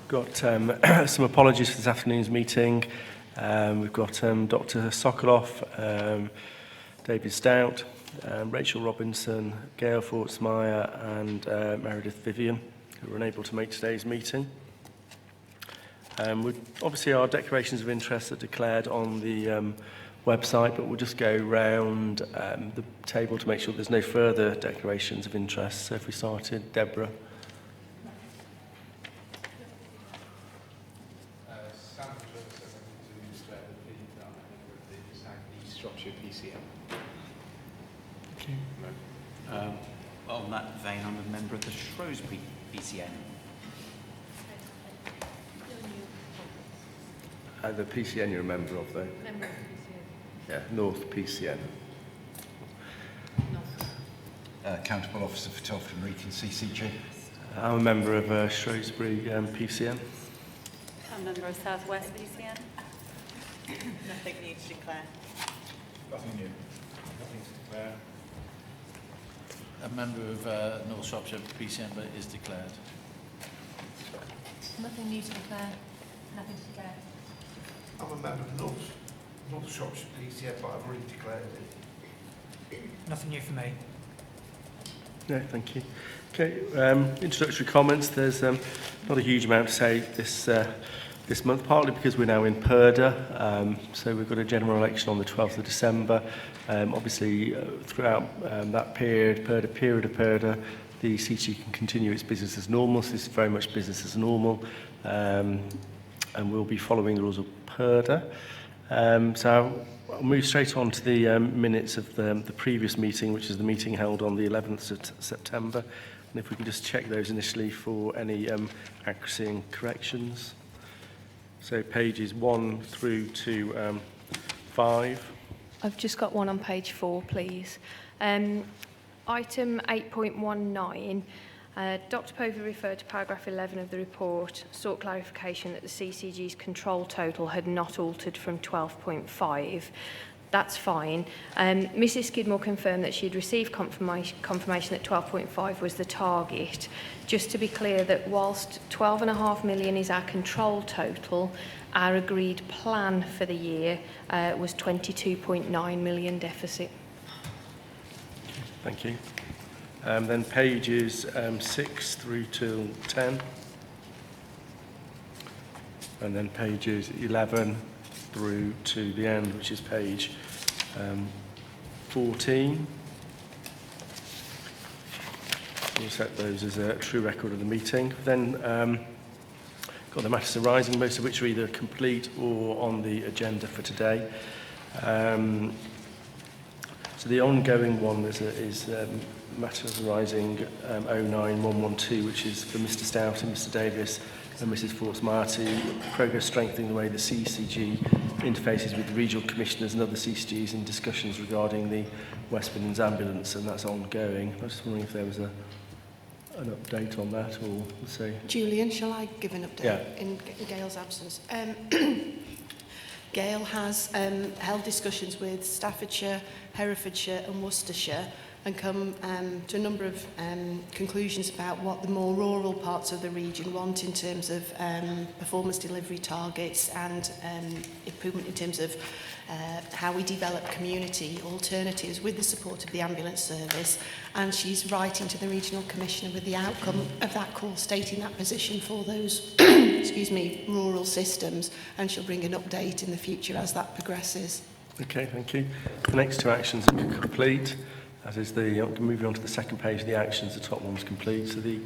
Got some apologies for this afternoon's meeting. We've got Dr. Sokolov, David Stout, Rachel Robinson, Gail Fortsmeyer and Meredith Vivian, who were unable to make today's meeting. Obviously our declarations of interest are declared on the website, but we'll just go round the table to make sure there's no further declarations of interest. So if we started, Deborah. Shropshire PCM. Okay. On that vein, I'm a member of the Shrewsbury PCN. The PCN you're a member of, though? Member of PCN. Yeah, North PCN. Accountable Officer for Telford and Wrekin CCG. I'm a member of Shrewsbury PCN. I'm a member of South West PCN. Nothing new to declare. Nothing new. Nothing to declare. A member of North Shropshire PCN, but it is declared. Nothing new to declare. Nothing to declare. I'm a member of North Shropshire PCN, but I've already declared it. Nothing new for me. No, thank you. Okay, introductory comments. There's not a huge amount to say this month, partly because we're now in Purda, so we've got a general election on the 12th of December. Obviously, throughout that period of Purda, the CG can continue its business as normal, so this is very much business as normal, and we'll be following the rules of Purda. So I'll move straight on to the minutes of the previous meeting, which is the meeting held on the 11th of September. And if we can just check those initially for any accuracy and corrections. So pages 1 through to 5. I've just got one on page 4, please. Item 8.19, Dr. Povey referred to paragraph 11 of the report, sought clarification that the CCG's control total had not altered from 12.5. That's fine. Mrs Skidmore confirmed that she had received confirmation that 12.5 was the target. Just to be clear that whilst 12.5 million is our control total, our agreed plan for the year was 22.9 million deficit. Thank you. Then pages 6 through to 10. And then pages 11 through to the end, which is page 14. We'll set those as a true record of the meeting. Then got the matters arising, most of which are either complete or on the agenda for today. So the ongoing one is matters arising 09112, which is for Mr Stout and Mr Davis and Mrs Fortsmeyer, progress strengthening the way the CCG interfaces with the regional commissioners and other CCGs in discussions regarding the West Midlands ambulance, and that's ongoing. I was just wondering if there was an update on that, or we'll say. Julian, shall I give an update in Gail's absence? Gail has held discussions with Staffordshire, Herefordshire and Worcestershire and come to a number of conclusions about what the more rural parts of the region want in terms of performance delivery targets and improvement in terms of how we develop community alternatives with the support of the ambulance service. And she's writing to the regional commissioner with the outcome of that call, stating that position for those rural systems, and she'll bring an update in the future as that progresses. Okay, thank you. The next two actions are complete. As is moving on to the second page of the actions, the top one's complete. So the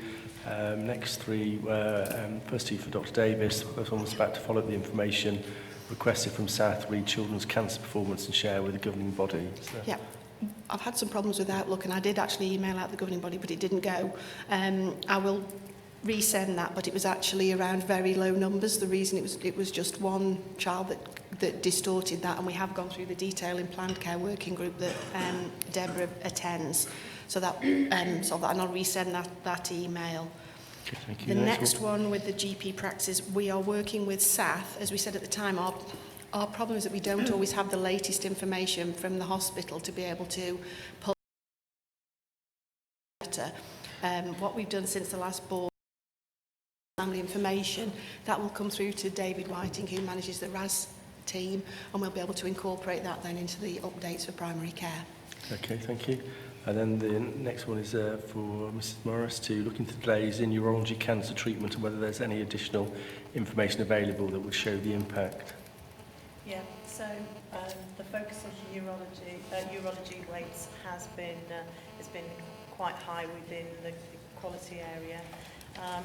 next three were, first two for Dr Davis. The first one was about to follow up the information requested from South Reed Children's Cancer Performance and share with the governing body. Yeah, I've had some problems with Outlook, and I did actually email out the governing body, but it didn't go. I will resend that, but it was actually around very low numbers. The reason it was just one child that distorted that, and we have gone through the detail in planned care working group that Deborah attends. So that and I'll resend that email. Okay, thank you. The next one with the GP practices, we are working with SAF. As we said at the time, our problem is that we don't always have the latest information from the hospital to be able to pull better. What we've done since the last board family information. That will come through to David Whiting, who manages the RAS team, and we'll be able to incorporate that then into the updates for primary care. Okay, thank you. And then the next one is for Mrs Morris to look into delays in urology cancer treatment and whether there's any additional information available that would show the impact. Yeah, so the focus on urology waits has been quite high within the quality area.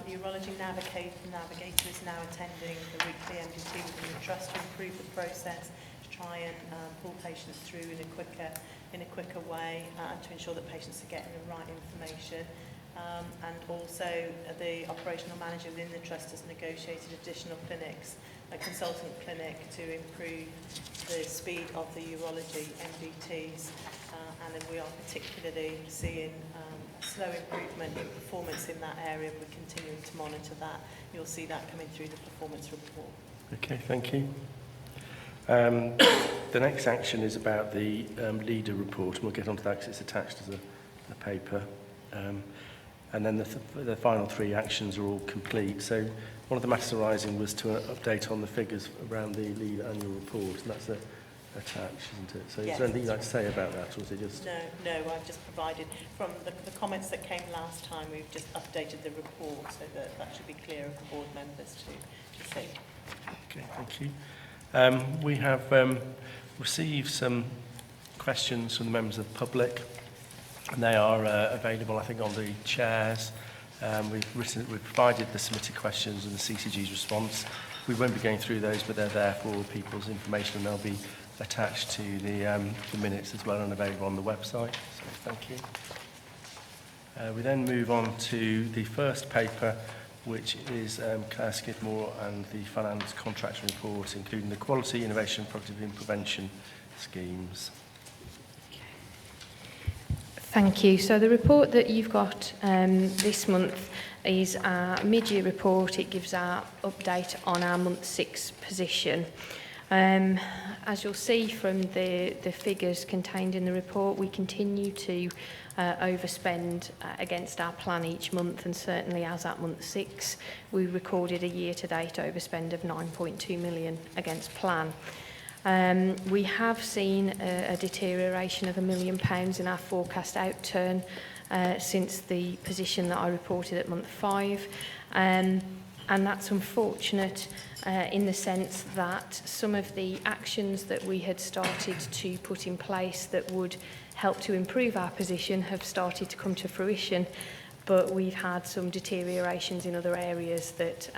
Urology Navigator is now attending the weekly MDT within the trust to improve the process, to try and pull patients through in a quicker way, and to ensure that patients are getting the right information. And also the operational manager within the trust has negotiated additional clinics, a consultant clinic, to improve the speed of the urology MDTs, and then we are particularly seeing slow improvement in performance in that area. We're continuing to monitor that. You'll see that coming through the performance report. Okay, thank you. The next action is about the leader report, and we'll get onto that because it's attached as a paper. And then the final three actions are all complete. So one of the matters arising was to update on the figures around the lead annual report, and that's attached, isn't it? So Yes. is there anything you'd like to say about that, or is it just... No, I've just provided, from the comments that came last time, we've just updated the report so that should be clear for board members to see. Okay, thank you. We have received some questions from the members of the public, and they are available, I think, on the chairs. We've provided the submitted questions and the CCG's response. We won't be going through those, but they're there for people's information, and they'll be attached to the minutes as well and available on the website. So thank you. We then move on to the first paper, which is Claire Skidmore and the finance contractor report, including the quality, innovation, productivity and prevention schemes. Thank you. So the report that you've got this month is our mid-year report. It gives our update on our month 6 position. As you'll see from the figures contained in the report, we continue to overspend against our plan each month, and certainly as at month 6, we recorded a year-to-date overspend of 9.2 million against plan. We have seen a deterioration of £1 million in our forecast outturn since the position that I reported at month 5, and that's unfortunate in the sense that some of the actions that we had started to put in place that would help to improve our position have started to come to fruition, but we've had some deteriorations in other areas that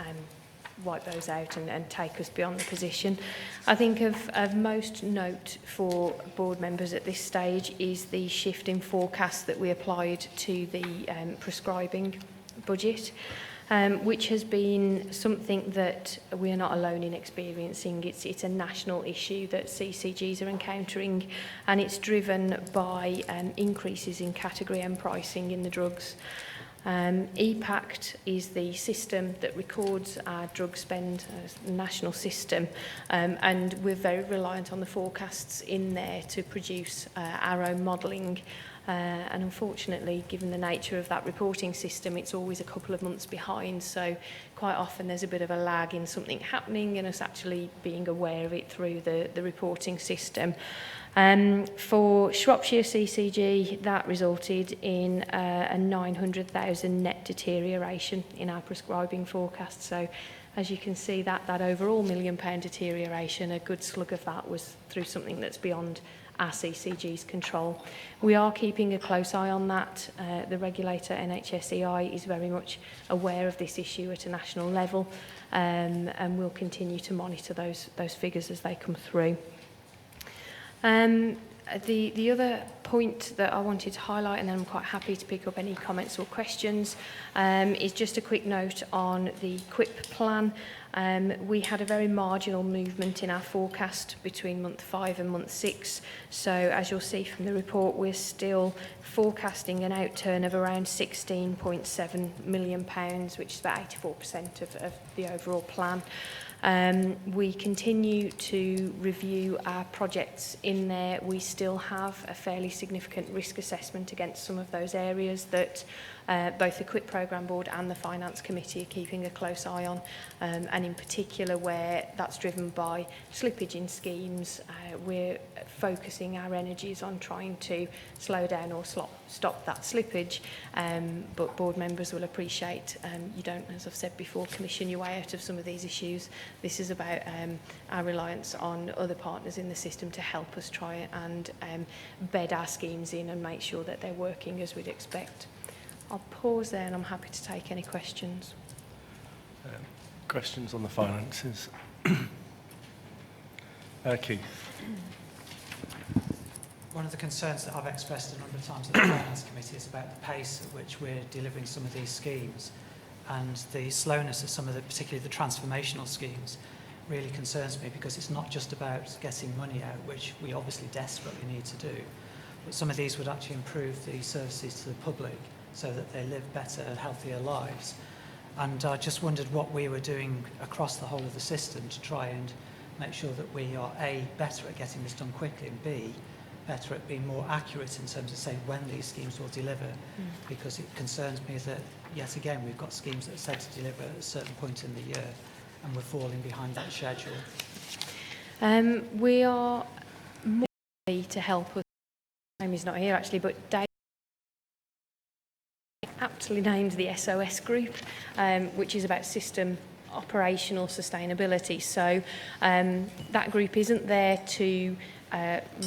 wipe those out and take us beyond the position. I think of most note for board members at this stage is the shift in forecast that we applied to the prescribing budget, which has been something that we are not alone in experiencing. It's a national issue that CCGs are encountering, and it's driven by increases in category M pricing in the drugs. EPACT is the system that records our drug spend, a national system, and we're very reliant on the forecasts in there to produce our own modelling. And unfortunately, given the nature of that reporting system, it's always a couple of months behind, so quite often there's a bit of a lag in something happening and us actually being aware of it through the reporting system. For Shropshire CCG, that resulted in a 900,000 net deterioration in our prescribing forecast. So as you can see, that overall £1 million deterioration, a good slug of that was through something that's beyond our CCG's control. We are keeping a close eye on that. The regulator, NHS EI, is very much aware of this issue at a national level, and we'll continue to monitor those figures as they come through. The other point that I wanted to highlight, and then I'm quite happy to pick up any comments or questions, is just a quick note on the QUIP plan. We had a very marginal movement in our forecast between month 5 and month 6. So as you'll see from the report, we're still forecasting an outturn of around £16.7 million, which is about 84% of the overall plan. We continue to review our projects in there. We still have a fairly significant risk assessment against some of those areas that both the QUIP Programme Board and the Finance Committee are keeping a close eye on, and in particular where that's driven by slippage in schemes, we're focusing our energies on trying to slow down or stop that slippage, but board members will appreciate you don't, as I've said before, commission your way out of some of these issues. This is about our reliance on other partners in the system to help us try and bed our schemes in and make sure that they're working as we'd expect. I'll pause there and I'm happy to take any questions. Questions on the finances? Keith. One of the concerns that I've expressed a number of times at the Finance Committee is about the pace at which we're delivering some of these schemes, and the slowness of some of the, particularly the transformational schemes, really concerns me, because it's not just about getting money out, which we obviously desperately need to do, but some of these would actually improve the services to the public so that they live better, healthier lives. And I just wondered what we were doing across the whole of the system to try and make sure that we are A, better at getting this done quickly, and B, better at being more accurate in terms of saying when these schemes will deliver, because it concerns me that, yet again, we've got schemes that are said to deliver at a certain point in the year, and we're falling behind that schedule. We are more likely to help us. Amy's not here actually, but Dave aptly named the SOS group, which is about system operational sustainability. So that group isn't there to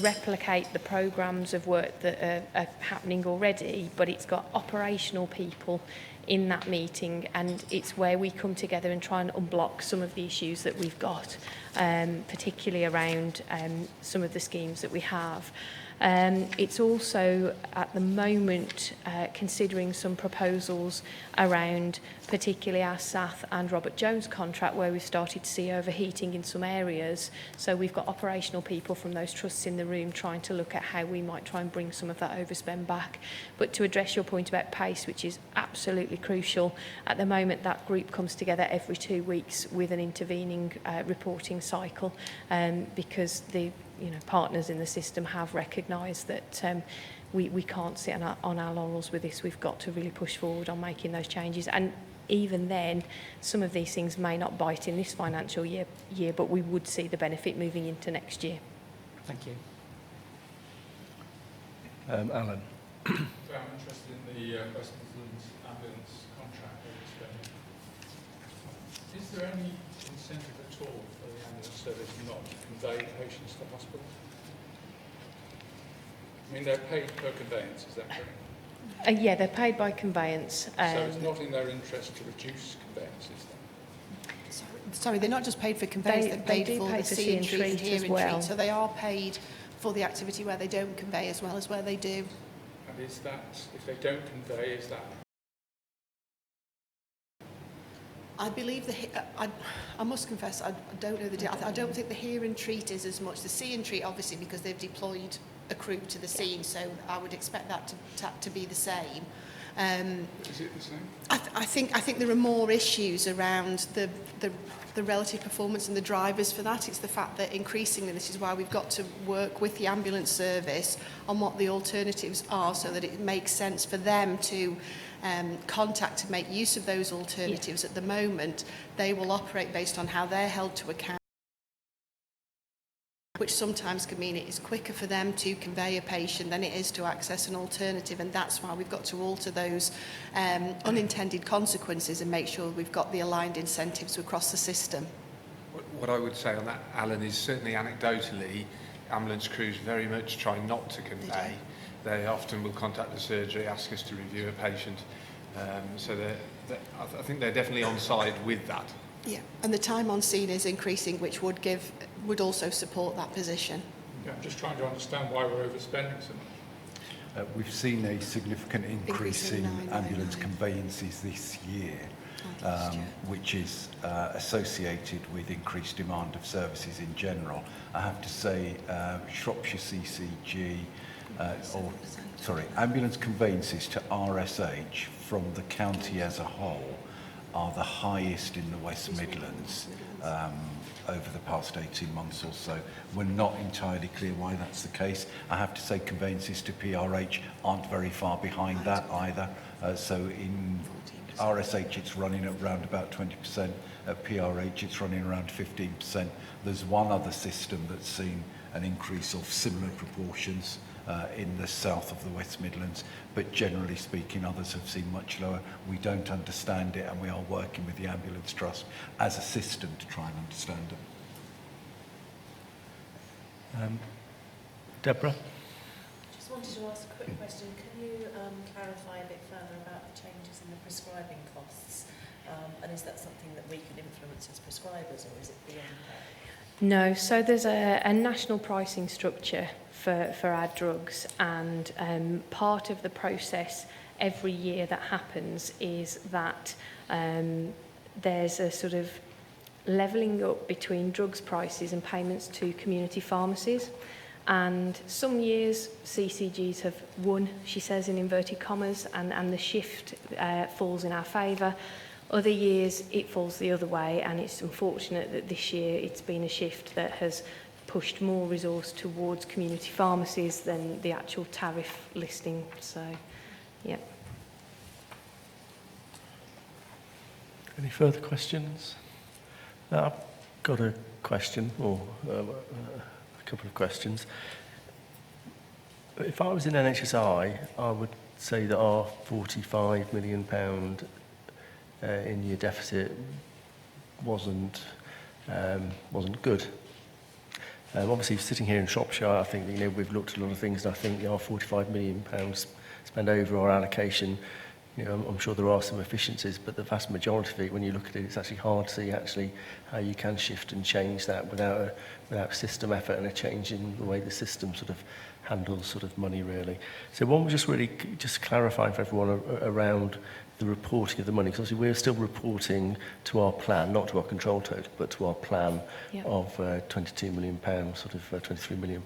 replicate the programmes of work that are happening already, but it's got operational people in that meeting, and it's where we come together and try and unblock some of the issues that we've got, particularly around some of the schemes that we have. It's also at the moment considering some proposals around particularly our SAF and Robert Jones contract, where we've started to see overheating in some areas. So we've got operational people from those trusts in the room trying to look at how we might try and bring some of that overspend back. But to address your point about pace, which is absolutely crucial, at the moment that group comes together every 2 weeks with an intervening reporting cycle, because the partners in the system have recognised that we can't sit on our laurels with this. We've got to really push forward on making those changes. And even then, some of these things may not bite in this financial year, but we would see the benefit moving into next year. Thank you. Alan. So I'm interested in the West Midlands ambulance contract overspending. Is there any incentive at all for the ambulance service not to convey patients to hospital? I mean, they're paid per conveyance, is that correct? Yeah, they're paid by conveyance. So it's not in their interest to reduce conveyances then? Sorry, they're not just paid for conveyance, they're paid for the see and treat and hear and treat. So they are paid for the activity where they don't convey as well as where they do. And is that, if they don't convey, is that? I believe I must confess, I don't know the deal. I don't think the hear and treat is as much. The see and treat, obviously, because they've deployed a crew to the scene, so I would expect that to be the same. Is it the same? I think there are more issues around the relative performance and the drivers for that. It's the fact that increasingly, this is why we've got to work with the ambulance service on what the alternatives are, so that it makes sense for them to contact and make use of those alternatives. At the moment, they will operate based on how they're held to account, which sometimes can mean it is quicker for them to convey a patient than it is to access an alternative, and that's why we've got to alter those unintended consequences and make sure we've got the aligned incentives across the system. What I would say on that, Alan, is certainly anecdotally, ambulance crews very much try not to convey. They often will contact the surgery, ask us to review a patient, so I think they're definitely on side with that. Yeah, and the time on scene is increasing, which would also support that position. Yeah, I'm just trying to understand why we're overspending so much. We've seen a significant increase in ambulance conveyances this year, which is associated with increased demand of services in general. I have to say, Shropshire CCG, ambulance conveyances to RSH from the county as a whole are are the highest in the West Midlands over the past 18 months or so. We're not entirely clear why that's the case. I have to say conveyances to PRH aren't very far behind that either. So in RSH it's running at around about 20%, at PRH it's running around 15%. There's one other system that's seen an increase of similar proportions in the south of the West Midlands, but generally speaking others have seen much lower. We don't understand it, and we are working with the Ambulance Trust as a system to try and understand it. Deborah? Just wanted to ask a quick question. Can you clarify a bit further about the changes in the prescribing costs? And is that something that we can influence as prescribers, or is it beyond that? No, so there's a national pricing structure for our drugs, and part of the process every year that happens is that there's a sort of levelling up between drugs prices and payments to community pharmacies. And some years CCGs have won, she says in inverted commas, and the shift falls in our favour. Other years it falls the other way, and it's unfortunate that this year it's been a shift that has pushed more resource towards community pharmacies than the actual tariff listing. So, yeah. Any further questions? I've got a question, or a couple of questions. If I was in NHSI, I would say that our £45 million in year deficit wasn't good. Obviously, sitting here in Shropshire, I think we've looked at a lot of things, and I think our £45 million spent over our allocation. I'm sure there are some efficiencies, but the vast majority of it, when you look at it, it's actually hard to see how you can shift and change that without system effort and a change in the way the system sort of handles sort of money, really. So one was just clarifying for everyone around the reporting of the money, because obviously we're still reporting to our plan, not to our control total, but to our plan of £22 million, sort of £23 million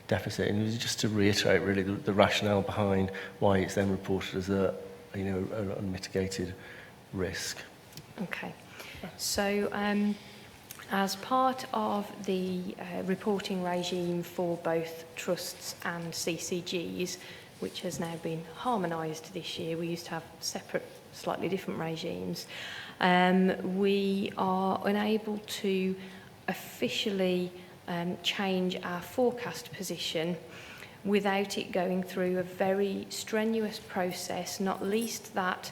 deficit. And it was just to reiterate really the rationale behind why it's then reported as an unmitigated risk. Okay. So as part of the reporting regime for both trusts and CCGs, which has now been harmonised this year, we used to have separate, slightly different regimes, we are unable to officially change our forecast position without it going through a very strenuous process, not least that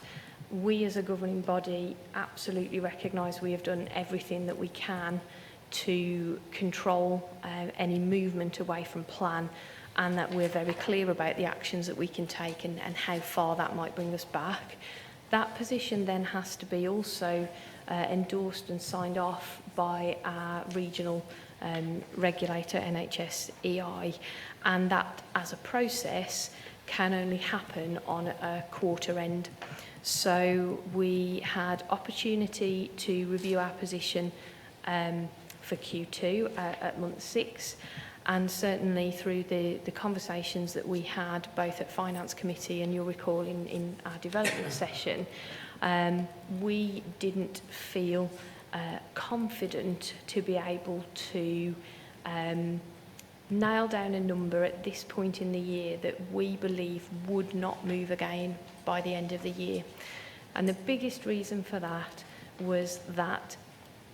we as a governing body absolutely recognise we have done everything that we can to control any movement away from plan, and that we're very clear about the actions that we can take and how far that might bring us back. That position then has to be also endorsed and signed off by our regional regulator, NHS EI, and that as a process can only happen on a quarter end. So we had opportunity to review our position for Q2 at month 6, and certainly through the conversations that we had both at Finance Committee and you'll recall in our development session, we didn't feel confident to be able to nail down a number at this point in the year that we believe would not move again by the end of the year. And the biggest reason for that was that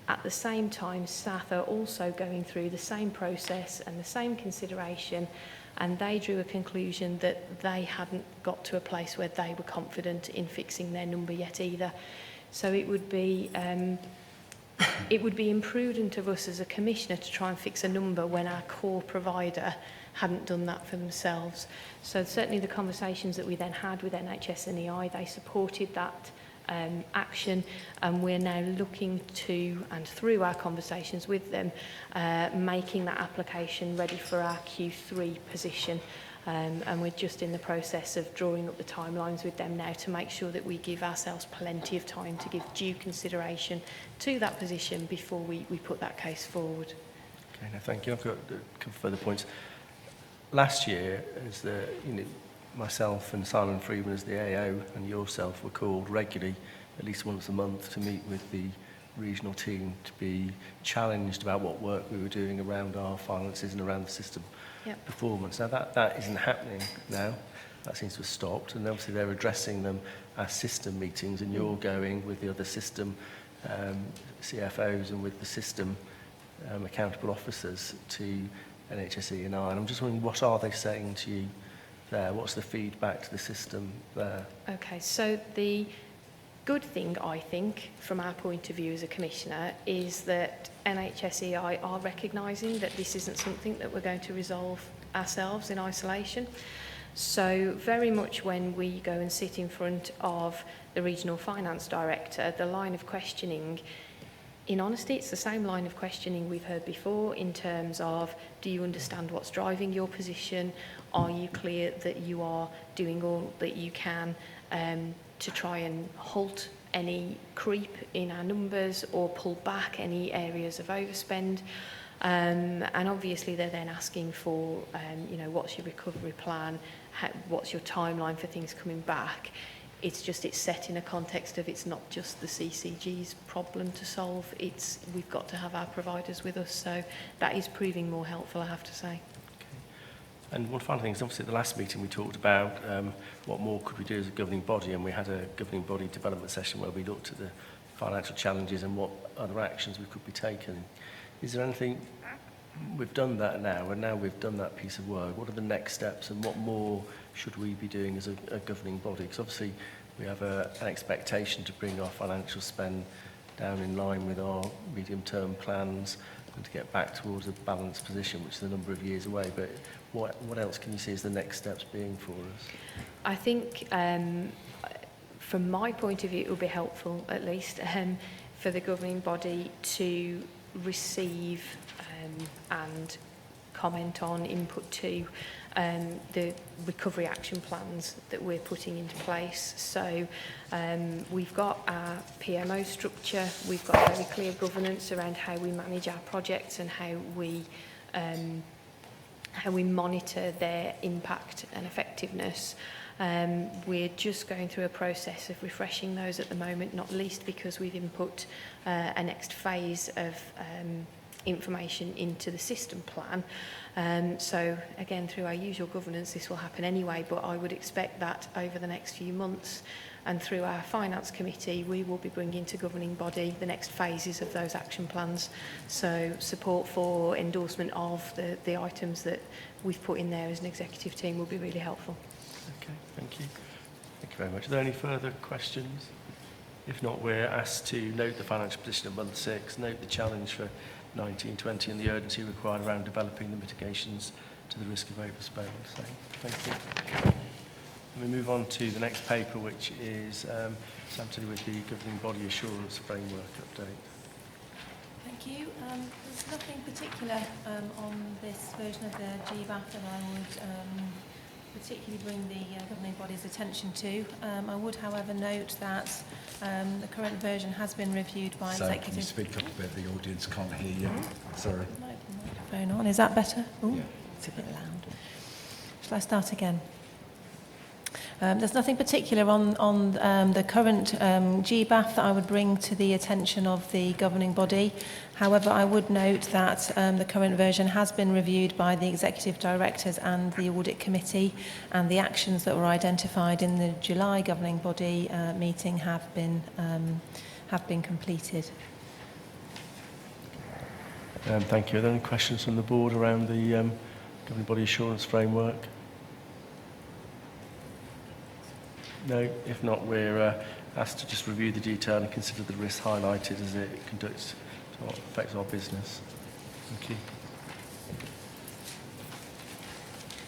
at the same time, staff are also going through the same process and the same consideration, and they drew a conclusion that they hadn't got to a place where they were confident in fixing their number yet either. So it would be imprudent of us as a commissioner to try and fix a number when our core provider hadn't done that for themselves. So certainly the conversations that we then had with NHS and EI, they supported that action, and we're now looking to, and through our conversations with them, making that application ready for our Q3 position. And we're just in the process of drawing up the timelines with them now to make sure that we give ourselves plenty of time to give due consideration to that position before we put that case forward. Okay, no, thank you. I've got a couple further points. Last year, as myself and Simon Freeman as the AO and yourself were called regularly at least once a month to meet with the regional team to be challenged about what work we were doing around our finances and around the system performance. Now that isn't happening now. That seems to have stopped, and obviously they're addressing them as system meetings, and you're going with the other system CFOs and with the system accountable officers to NHS and I'm just wondering, what are they saying to you there? What's the feedback to the system there? Okay, so the good thing, I think, from our point of view as a commissioner, is that NHSEI are recognising that this isn't something that we're going to resolve ourselves in isolation. So very much when we go and sit in front of the Regional Finance Director, the line of questioning, in honesty, it's the same line of questioning we've heard before in terms of, do you understand what's driving your position? Are you clear that you are doing all that you can to try and halt any creep in our numbers or pull back any areas of overspend? And obviously they're then asking for, you know, what's your recovery plan? What's your timeline for things coming back? It's set in a context of it's not just the CCG's problem to solve. We've got to have our providers with us. So that is proving more helpful, I have to say. And one final thing is, obviously at the last meeting we talked about what more could we do as a governing body, and we had a governing body development session where we looked at the financial challenges and what other actions we could be taking. Is there anything, we've done that now, and now we've done that piece of work, what are the next steps and what more should we be doing as a governing body? Because obviously we have an expectation to bring our financial spend down in line with our medium-term plans and to get back towards a balanced position, which is a number of years away. But what else can you see as the next steps being for us? I think from my point of view, it will be helpful, at least, for the governing body to receive and comment on, input to the recovery action plans that we're putting into place. So we've got our PMO structure, we've got very clear governance around how we manage our projects and how we monitor their impact and effectiveness. We're just going through a process of refreshing those at the moment, not least because we've input a next phase of information into the system plan. So again, through our usual governance, this will happen anyway, but I would expect that over the next few months and through our finance committee, we will be bringing to governing body the next phases of those action plans. So support for endorsement of the items that we've put in there as an executive team will be really helpful. Okay, thank you. Thank you very much. Are there any further questions? If not, we're asked to note the financial position of month 6, note the challenge for 1920 and the urgency required around developing the mitigations to the risk of overspend. So, thank you. And we move on to the next paper, which is something with the Governing Body Assurance Framework update. Thank you. There's nothing particular on this version of the GBAF that I would particularly bring the governing body's attention to. I would, however, note that the current version has been reviewed by executive... Can you speak up a bit? The audience can't hear you. Sorry. Microphone on. Is that better? Ooh, yeah. It's a bit loud. Shall I start again? There's nothing particular on the current GBAF that I would bring to the attention of the governing body. However, I would note that the current version has been reviewed by the executive directors and the audit committee, and the actions that were identified in the July governing body meeting have been completed. Thank you. Are there any questions from the board around the Governing Body Assurance Framework? No, if not, we're asked to just review the detail and consider the risks highlighted as it affects our business. Thank you.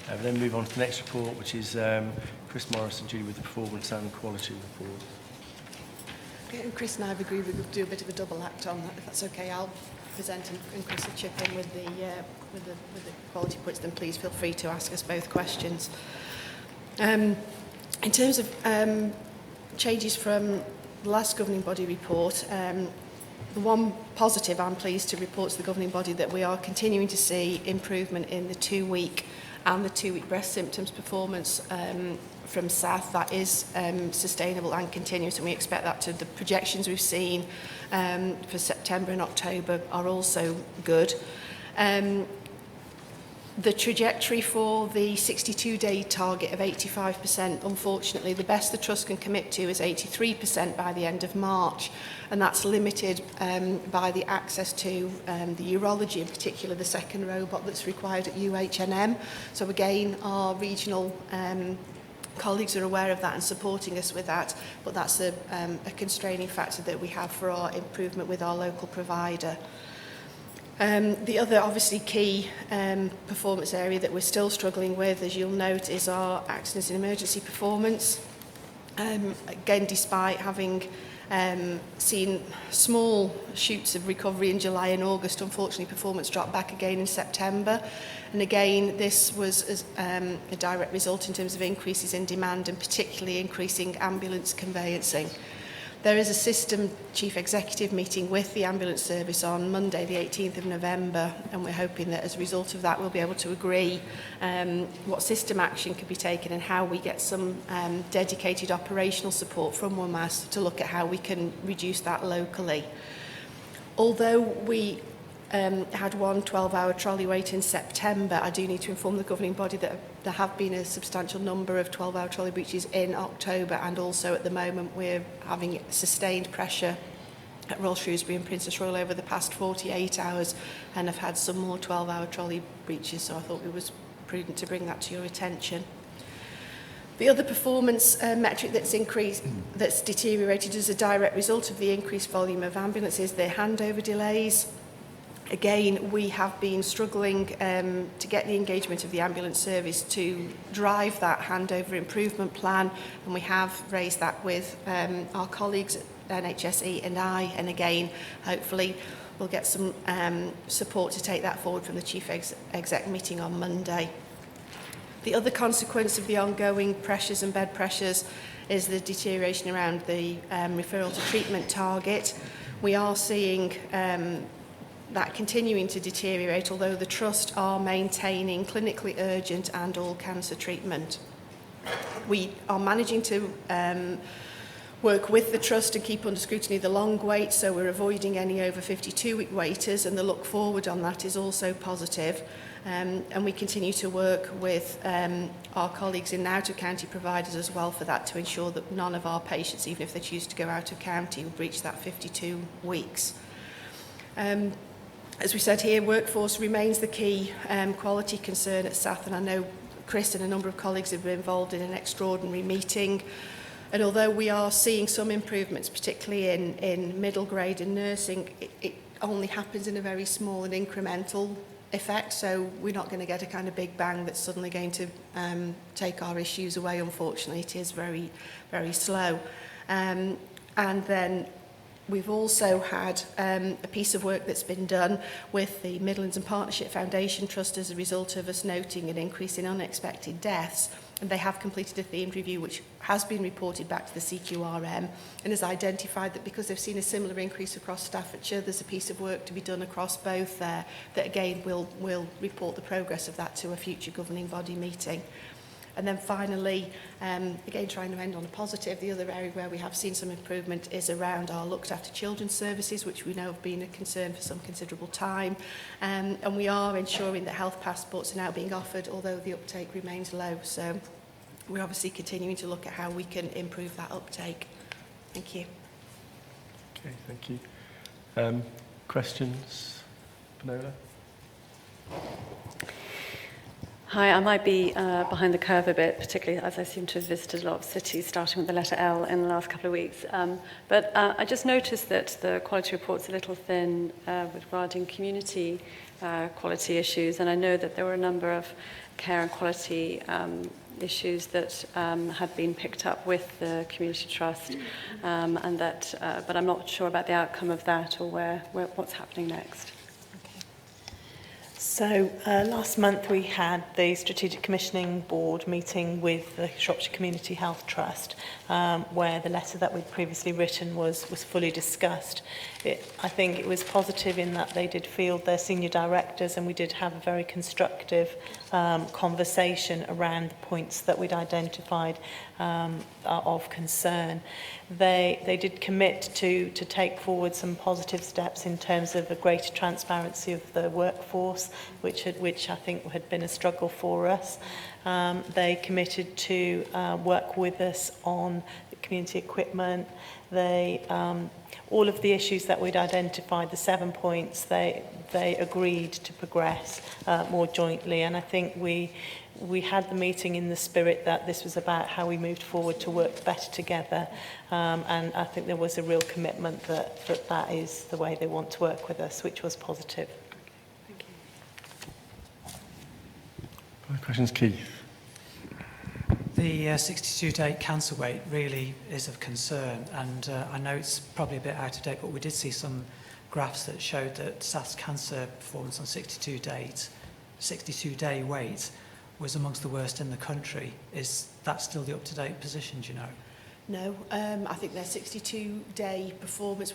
We'll then move on to the next report, which is Chris Morris and Julie with the Performance and Quality Report. Okay, and Chris and I have agreed we'll do a bit of a double act on that, if that's okay. I'll present and Chris will chip in with the quality points, then please feel free to ask us both questions. In terms of changes from the last governing body report, the one positive, I'm pleased to report to the governing body that we are continuing to see improvement in the 2-week and the 2-week breast symptoms performance from SAF, that is sustainable and continuous, and we expect that to, the projections we've seen for September and October are also good. The trajectory for the 62-day target of 85%, unfortunately, the best the Trust can commit to is 83% by the end of March, and that's limited by the access to the urology, in particular the second robot that's required at UHNM. So again, our regional colleagues are aware of that and supporting us with that, but that's a constraining factor that we have for our improvement with our local provider. The other obviously key performance area that we're still struggling with, as you'll note, is our accidents and emergency performance. Again, despite having seen small shoots of recovery in July and August, unfortunately performance dropped back again in September. And again, this was a direct result in terms of increases in demand and particularly increasing ambulance conveyancing. There is a system chief executive meeting with the ambulance service on Monday, the 18th of November, and we're hoping that as a result of that, we'll be able to agree what system action could be taken and how we get some dedicated operational support from WMAS to look at how we can reduce that locally. Although we had one 12-hour trolley wait in September, I do need to inform the governing body that there have been a substantial number of 12-hour trolley breaches in October, and also at the moment we're having sustained pressure at Royal Shrewsbury and Princess Royal over the past 48 hours and have had some more 12-hour trolley breaches, so I thought it was prudent to bring that to your attention. The other performance metric that's deteriorated as a direct result of the increased volume of ambulances, the handover delays. Again, we have been struggling to get the engagement of the ambulance service to drive that handover improvement plan, and we have raised that with our colleagues at NHS and I, and again, hopefully we'll get some support to take that forward from the Chief Exec meeting on Monday. The other consequence of the ongoing pressures and bed pressures is the deterioration around the referral to treatment target. We are seeing that continuing to deteriorate, although the Trust are maintaining clinically urgent and all cancer treatment. We are managing to work with the Trust and keep under scrutiny the long wait, so we're avoiding any over 52-week waiters, and the look forward on that is also positive. And we continue to work with our colleagues in out-of-county providers as well for that, to ensure that none of our patients, even if they choose to go out of county, will breach that 52 weeks. As we said here, workforce remains the key quality concern at SAF, and I know Chris and a number of colleagues have been involved in an extraordinary meeting. And although we are seeing some improvements, particularly in middle grade and nursing, it only happens in a very small and incremental effect, so we're not going to get a kind of big bang that's suddenly going to take our issues away. Unfortunately, it is very, very slow. And then we've also had a piece of work that's been done with the Midlands and Partnership Foundation Trust as a result of us noting an increase in unexpected deaths. And they have completed a themed review which has been reported back to the CQRM and has identified that because they've seen a similar increase across Staffordshire, there's a piece of work to be done across both there that again will report the progress of that to a future governing body meeting. And then finally, again trying to end on a positive, the other area where we have seen some improvement is around our looked after children's services, which we know have been a concern for some considerable time. And we are ensuring that health passports are now being offered, although the uptake remains low. So we're obviously continuing to look at how we can improve that uptake. Thank you. Okay, thank you. Questions? Panola? Hi, I might be behind the curve a bit, particularly as I seem to have visited a lot of cities, starting with the letter L in the last couple of weeks. But I just noticed that the quality report's a little thin regarding community quality issues, and I know that there were a number of care and quality issues that had been picked up with the Community Trust, and that, but I'm not sure about the outcome of that or what's happening next. So last month we had the Strategic Commissioning Board meeting with the Shropshire Community Health Trust, where the letter that we'd previously written was fully discussed. I think it was positive in that they did field their senior directors, and we did have a very constructive conversation around the points that we'd identified of concern. They did commit to take forward some positive steps in terms of a greater transparency of the workforce, which I think had been a struggle for us. They committed to work with us on the community equipment. They all of the issues that we'd identified, the 7 points, they agreed to progress more jointly, and I think we had the meeting in the spirit that this was about how we moved forward to work better together, and I think there was a real commitment that is the way they want to work with us, which was positive. Thank you. Questions, Keith? The 62-day cancer rate really is of concern, and I know it's probably a bit out of date, but we did see some graphs that showed that SAF's cancer performance on 62-day wait was amongst the worst in the country. Is that still the up-to-date position, do you know? No, I think their 62-day performance,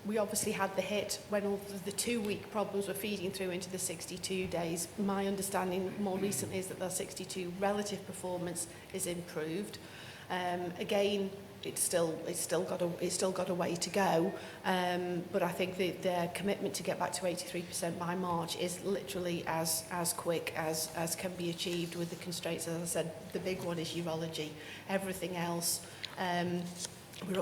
we obviously had the hit when all the 2-week problems were feeding through into the 62 days. My understanding more recently is that their 62 relative performance is improved. Again, it's still got a way to go, but I think that their commitment to get back to 83% by March is literally as quick as can be achieved with the constraints. As I said, the big one is urology. Everything else,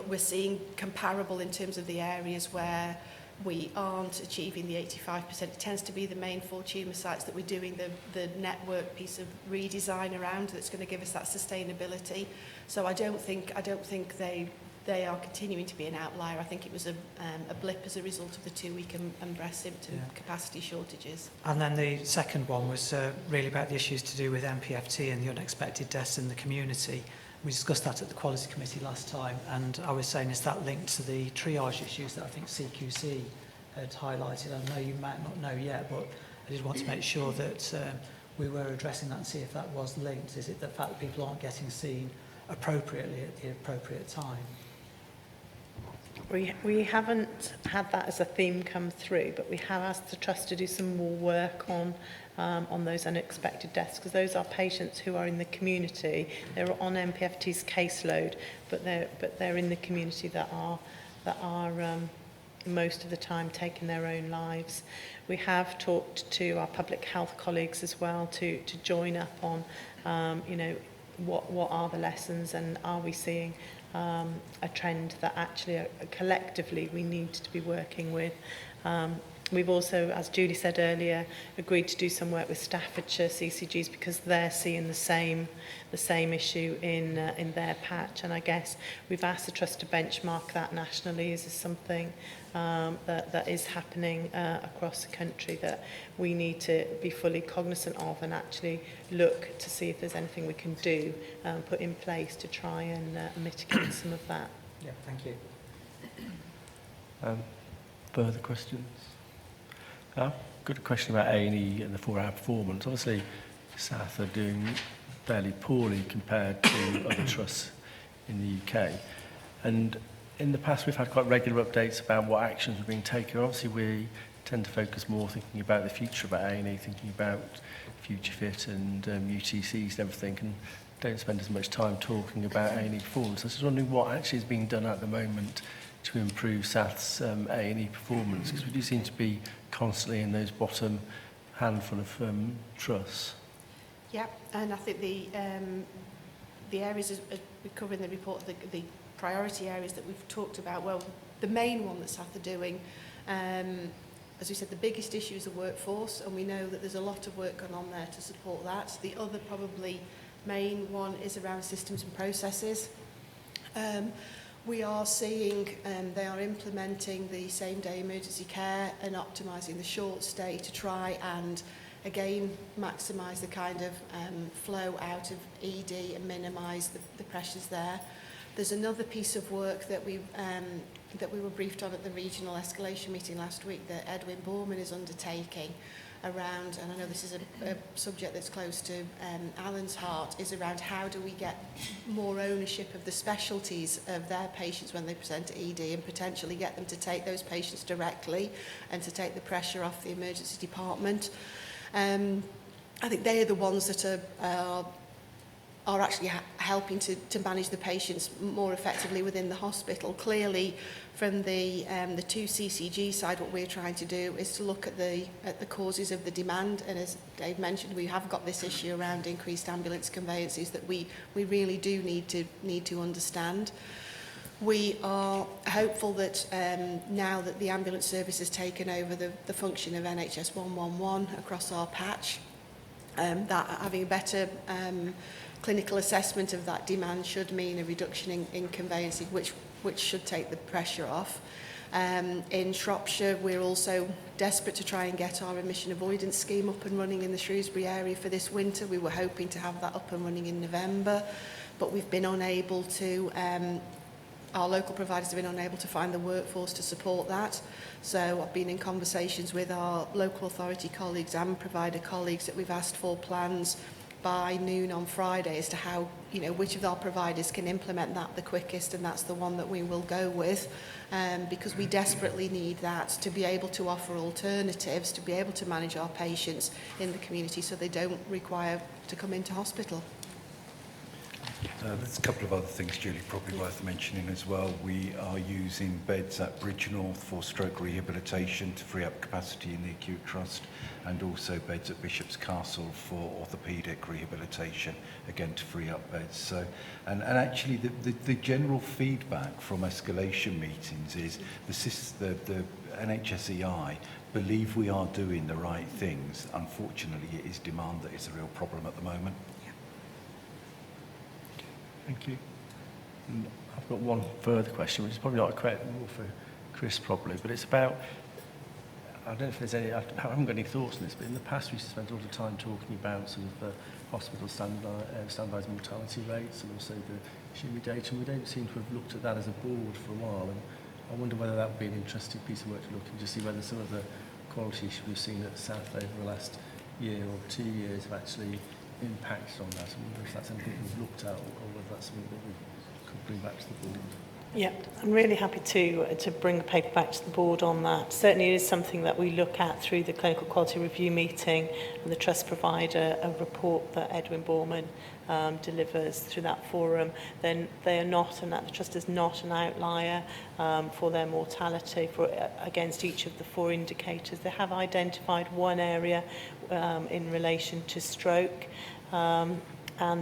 we're seeing comparable in terms of the areas where we aren't achieving the 85%. It tends to be the main 4 tumour sites that we're doing the network piece of redesign around that's going to give us that sustainability. So I don't think they are continuing to be an outlier. I think it was a blip as a result of the 2-week and breast symptom capacity shortages. And then the second one was really about the issues to do with MPFT and the unexpected deaths in the community. We discussed that at the Quality Committee last time, and I was saying, is that linked to the triage issues that I think CQC had highlighted? I know you might not know yet, but I did want to make sure that we were addressing that and see if that was linked. Is it the fact that people aren't getting seen appropriately at the appropriate time? We haven't had that as a theme come through, but we have asked the Trust to do some more work on those unexpected deaths, because those are patients who are in the community. They're on MPFT's caseload, but they're in the community that are most of the time taking their own lives. We have talked to our public health colleagues as well to join up on what are the lessons, and are we seeing a trend that actually collectively we need to be working with. We've also, as Julie said earlier, agreed to do some work with Staffordshire CCGs because they're seeing the same issue in their patch, and I guess we've asked the Trust to benchmark that nationally. Is this something that is happening across the country that we need to be fully cognizant of and actually look to see if there's anything we can do, put in place to try and mitigate some of that. Yeah, thank you. Further questions? Good question about A&E and the 4-hour performance. Obviously, South are doing fairly poorly compared to other trusts in the UK. And in the past, we've had quite regular updates about what actions are being taken. Obviously, we tend to focus more thinking about the future, about A&E, thinking about Future Fit and UTCs and everything, and don't spend as much time talking about A&E performance. I was just wondering what actually is being done at the moment to improve South's A&E performance, because we do seem to be constantly in those bottom handful of trusts. Yeah, and I think the areas as we cover in the report, the priority areas that we've talked about, well, the main one that South are doing, as we said, the biggest issue is the workforce, and we know that there's a lot of work going on there to support that. The other probably main one is around systems and processes. We are seeing they are implementing the same-day emergency care and optimising the short stay to try and, again, maximise the kind of flow out of ED and minimise the pressures there. There's another piece of work that we were briefed on at the regional escalation meeting last week that Edwin Borman is undertaking, around, and I know this is a subject that's close to Alan's heart, is around how do we get more ownership of the specialties of their patients when they present to ED, and potentially get them to take those patients directly and to take the pressure off the emergency department. I think they are the ones that are actually helping to manage the patients more effectively within the hospital. Clearly, from the 2 CCG side, what we're trying to do is to look at the causes of the demand. And as Dave mentioned, we have got this issue around increased ambulance conveyances that we really do need to understand. We are hopeful that now that the ambulance service has taken over the function of NHS 111 across our patch, that having a better clinical assessment of that demand should mean a reduction in conveyancing, which should take the pressure off. In Shropshire, we're also desperate to try and get our emission avoidance scheme up and running in the Shrewsbury area for this winter. We were hoping to have that up and running in November, but we've been unable to, our local providers have been unable to find the workforce to support that. So I've been in conversations with our local authority colleagues and provider colleagues that we've asked for plans by noon on Friday as to how, which of our providers can implement that the quickest, and that's the one that we will go with, because we desperately need that to be able to offer alternatives, to be able to manage our patients in the community so they don't require to come into hospital. There's a couple of other things, Julie, probably worth mentioning as well. We are using beds at Bridgenorth for stroke rehabilitation to free up capacity in the acute trust, and also beds at Bishop's Castle for orthopaedic rehabilitation, again to free up beds. So, and actually the general feedback from escalation meetings is the NHSEI believe we are doing the right things. Unfortunately, it is demand that is a real problem at the moment. Thank you. And I've got one further question, which is probably not a question, more for Chris probably, but it's about, I don't know if there's any, I haven't got any thoughts on this, but in the past we used to spend a lot of time talking about sort of the hospital standardised mortality rates and also the SHIMI data, and we don't seem to have looked at that as a board for a while, and I wonder whether that would be an interesting piece of work to look and just see whether some of the quality issues we've seen at South over the last year or 2 years have actually impacts on that. I wonder if that's anything we've looked at, or whether that's something that we could bring back to the board. Yeah, I'm really happy to bring the paper back to the board on that. Certainly it is something that we look at through the clinical quality review meeting, and the trust provider a report that Edwin Borman delivers through that forum. Then they are not, and that the trust is not an outlier for their mortality against each of the 4 indicators. They have identified one area in relation to stroke, and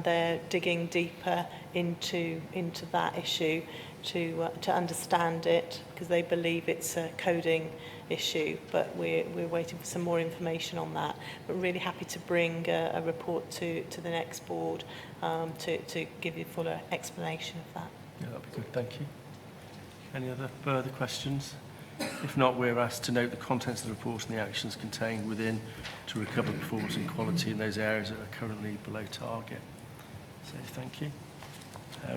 they're digging deeper into that issue to understand it, because they believe it's a coding issue, but we're waiting for some more information on that. But really happy to bring a report to the next board to give you a fuller explanation of that. Yeah, that'd be good, thank you. Any other further questions? If not, we're asked to note the contents of the report and the actions contained within to recover performance and quality in those areas that are currently below target. So thank you.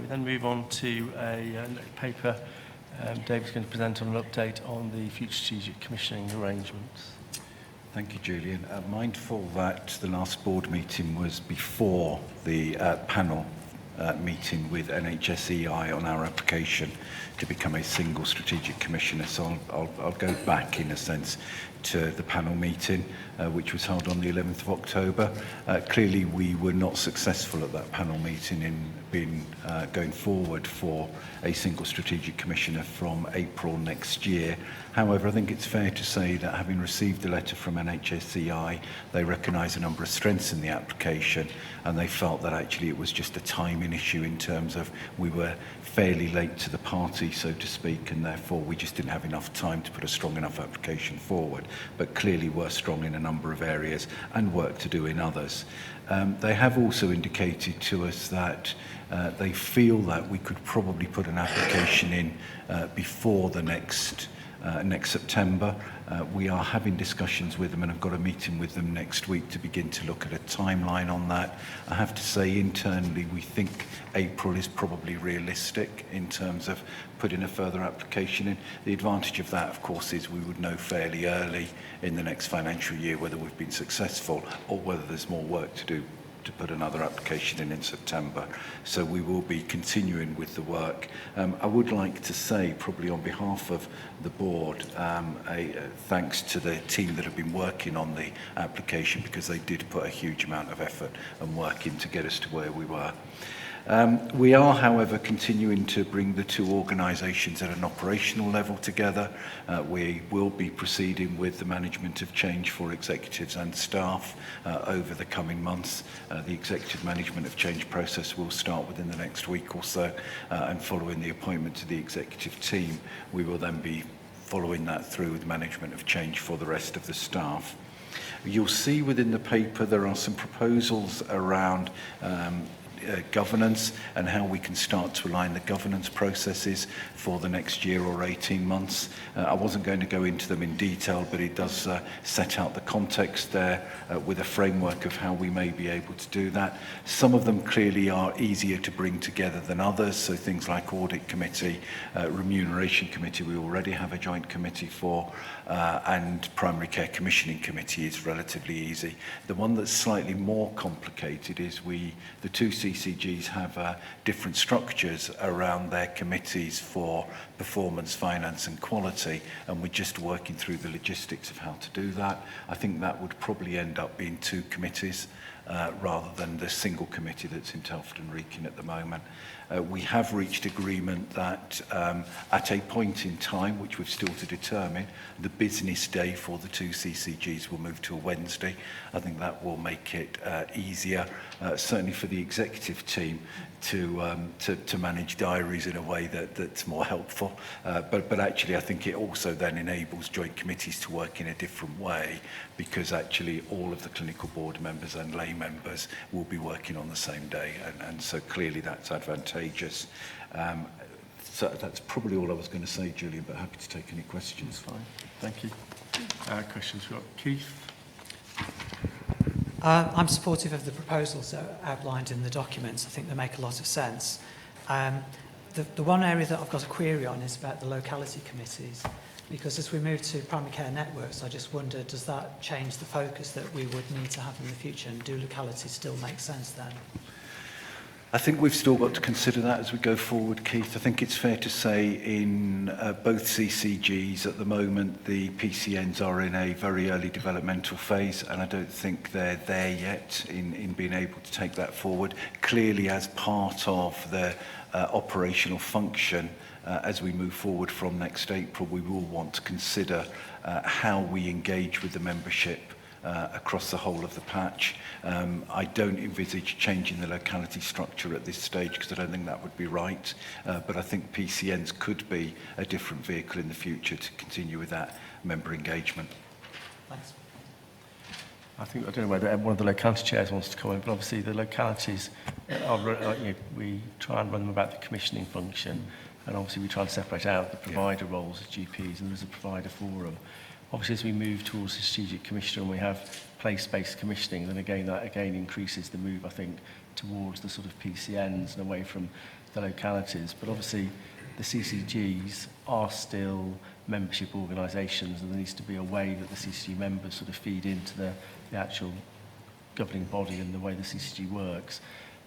We then move on to a paper. David's going to present on an update on the future strategic commissioning arrangements. Thank you, Julian. Mindful that the last board meeting was before the panel meeting with NHSEI on our application to become a single strategic commissioner. So I'll go back, in a sense, to the panel meeting, which was held on the 11th of October. Clearly, we were not successful at that panel meeting in going forward for a single strategic commissioner from April next year. However, I think it's fair to say that having received the letter from NHSEI, they recognise a number of strengths in the application, and they felt that actually it was just a timing issue in terms of we were fairly late to the party, so to speak, and therefore we just didn't have enough time to put a strong enough application forward, but clearly were strong in a number of areas and work to do in others. They have also indicated to us that they feel that we could probably put an application in before the next next September. We are having discussions with them, and I've got a meeting with them next week to begin to look at a timeline on that. I have to say, internally, we think April is probably realistic in terms of putting a further application in. The advantage of that, of course, is we would know fairly early in the next financial year whether we've been successful or whether there's more work to do to put another application in September. So we will be continuing with the work. I would like to say, probably on behalf of the board, thanks to the team that have been working on the application, because they did put a huge amount of effort and work in to get us to where we were. We are, however, continuing to bring the two organisations at an operational level together. We will be proceeding with the management of change for executives and staff over the coming months. The executive management of change process will start within the next week or so, and following the appointment to the executive team, we will then be following that through with management of change for the rest of the staff. You'll see within the paper there are some proposals around governance and how we can start to align the governance processes for the next year or 18 months. I wasn't going to go into them in detail, but it does set out the context there with a framework of how we may be able to do that. Some of them clearly are easier to bring together than others, so things like audit committee, remuneration committee we already have a joint committee for, and primary care commissioning committee is relatively easy. The one that's slightly more complicated is the two CCGs have different structures around their committees for performance, finance and quality, and we're just working through the logistics of how to do that. I think that would probably end up being two committees rather than the single committee that's in Telford and Wrekin at the moment. We have reached agreement that at a point in time, which we've still to determine, the business day for the two CCGs will move to a Wednesday. I think that will make it easier, certainly for the executive team, to manage diaries in a way that's more helpful. But actually, I think it also then enables joint committees to work in a different way, because actually all of the clinical board members and lay members will be working on the same day, and so clearly that's advantageous. So that's probably all I was going to say, Julian, but happy to take any questions. Fine, thank you. Questions we've got. Keith? I'm supportive of the proposals that are outlined in the documents. I think they make a lot of sense. The one area that I've got a query on is about the locality committees, because as we move to primary care networks, I just wonder, does that change the focus that we would need to have in the future, and do localities still make sense then? I think we've still got to consider that as we go forward, Keith. I think it's fair to say in both CCGs at the moment, the PCNs are in a very early developmental phase, and I don't think they're there yet in being able to take that forward. Clearly, as part of the operational function, as we move forward from next April, we will want to consider how we engage with the membership across the whole of the patch. I don't envisage changing the locality structure at this stage, because I don't think that would be right. But I think PCNs could be a different vehicle in the future to continue with that member engagement. Thanks. I don't know whether one of the locality chairs wants to comment, but obviously the localities, we try and run them about the commissioning function, and obviously we try and separate out the provider roles as GPs, and there's a provider forum. Obviously, as we move towards the strategic commissioner and we have place-based commissioning, then again, that again increases the move, I think, towards the sort of PCNs and away from the localities. But obviously, the CCGs are still membership organisations, and there needs to be a way that the CCG members sort of feed into the actual governing body and the way the CCG works.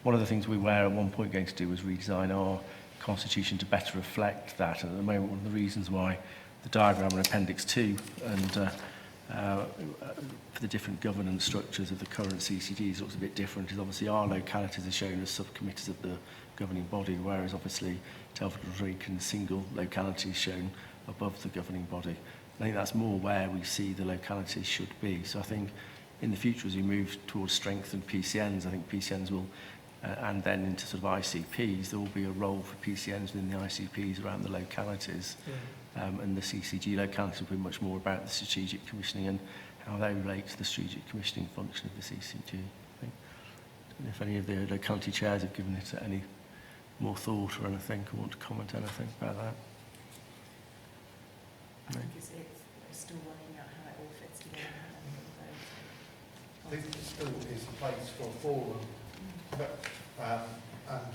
One of the things we were at one point going to do was redesign our constitution to better reflect that. And at the moment, one of the reasons why the diagram in Appendix 2 and for the different governance structures of the current CCGs looks a bit different, is obviously our localities are shown as subcommittees of the governing body, whereas obviously Telford and Wrekin single locality is shown above the governing body. I think that's more where we see the localities should be. So I think in the future, as we move towards strengthened PCNs, I think PCNs will, and then into sort of ICPs, there will be a role for PCNs within the ICPs around the localities. Yeah. And the CCG localities will be much more about the strategic commissioning and how they relate to the strategic commissioning function of the CCG. I don't know if any of the locality chairs have given it any more thought or anything, or want to comment anything about that. Because it's still working out how it all fits together. I think there still is a place for a forum, but, and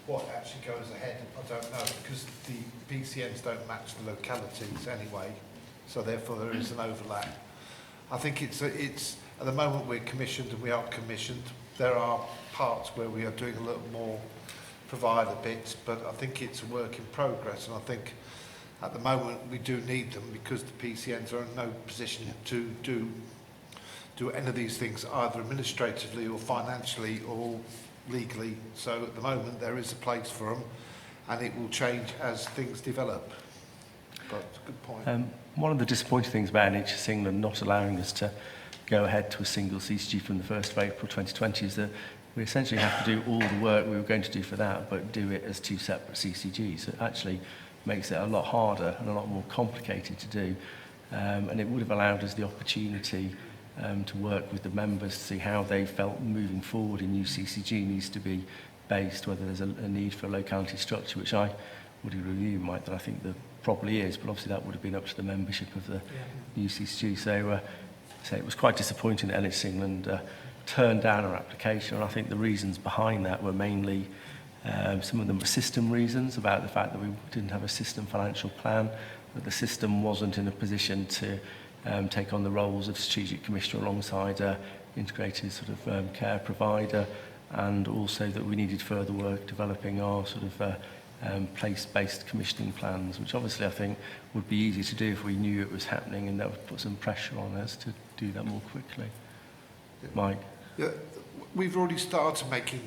what actually goes ahead, I don't know, because the PCNs don't match the localities anyway, so therefore there is an overlap. I think it's at the moment we're commissioned and we aren't commissioned. There are parts where we are doing a little more provider bits, but I think it's a work in progress, and I think at the moment we do need them because the PCNs are in no position to do any of these things either administratively or financially or legally. So at the moment there is a place for them, and it will change as things develop. But it's a good point. One of the disappointing things about NHS England not allowing us to go ahead to a single CCG from the 1st of April 2020 is that we essentially have to do all the work we were going to do for that, but do it as two separate CCGs. It actually makes it a lot harder and a lot more complicated to do. And it would have allowed us the opportunity to work with the members to see how they felt moving forward in new CCG needs to be based, whether there's a need for a locality structure, which I would agree with you, Mike, that I think there probably is, but obviously that would have been up to the membership of the new CCG. So it was quite disappointing that NHS England turned down our application, and I think the reasons behind that were mainly some of them were system reasons about the fact that we didn't have a system financial plan, that the system wasn't in a position to take on the roles of strategic commissioner alongside an integrated sort of care provider, and also that we needed further work developing our sort of place-based commissioning plans, which obviously I think would be easy to do if we knew it was happening, and that would put some pressure on us to do that more quickly. Mike? Yeah, we've already started making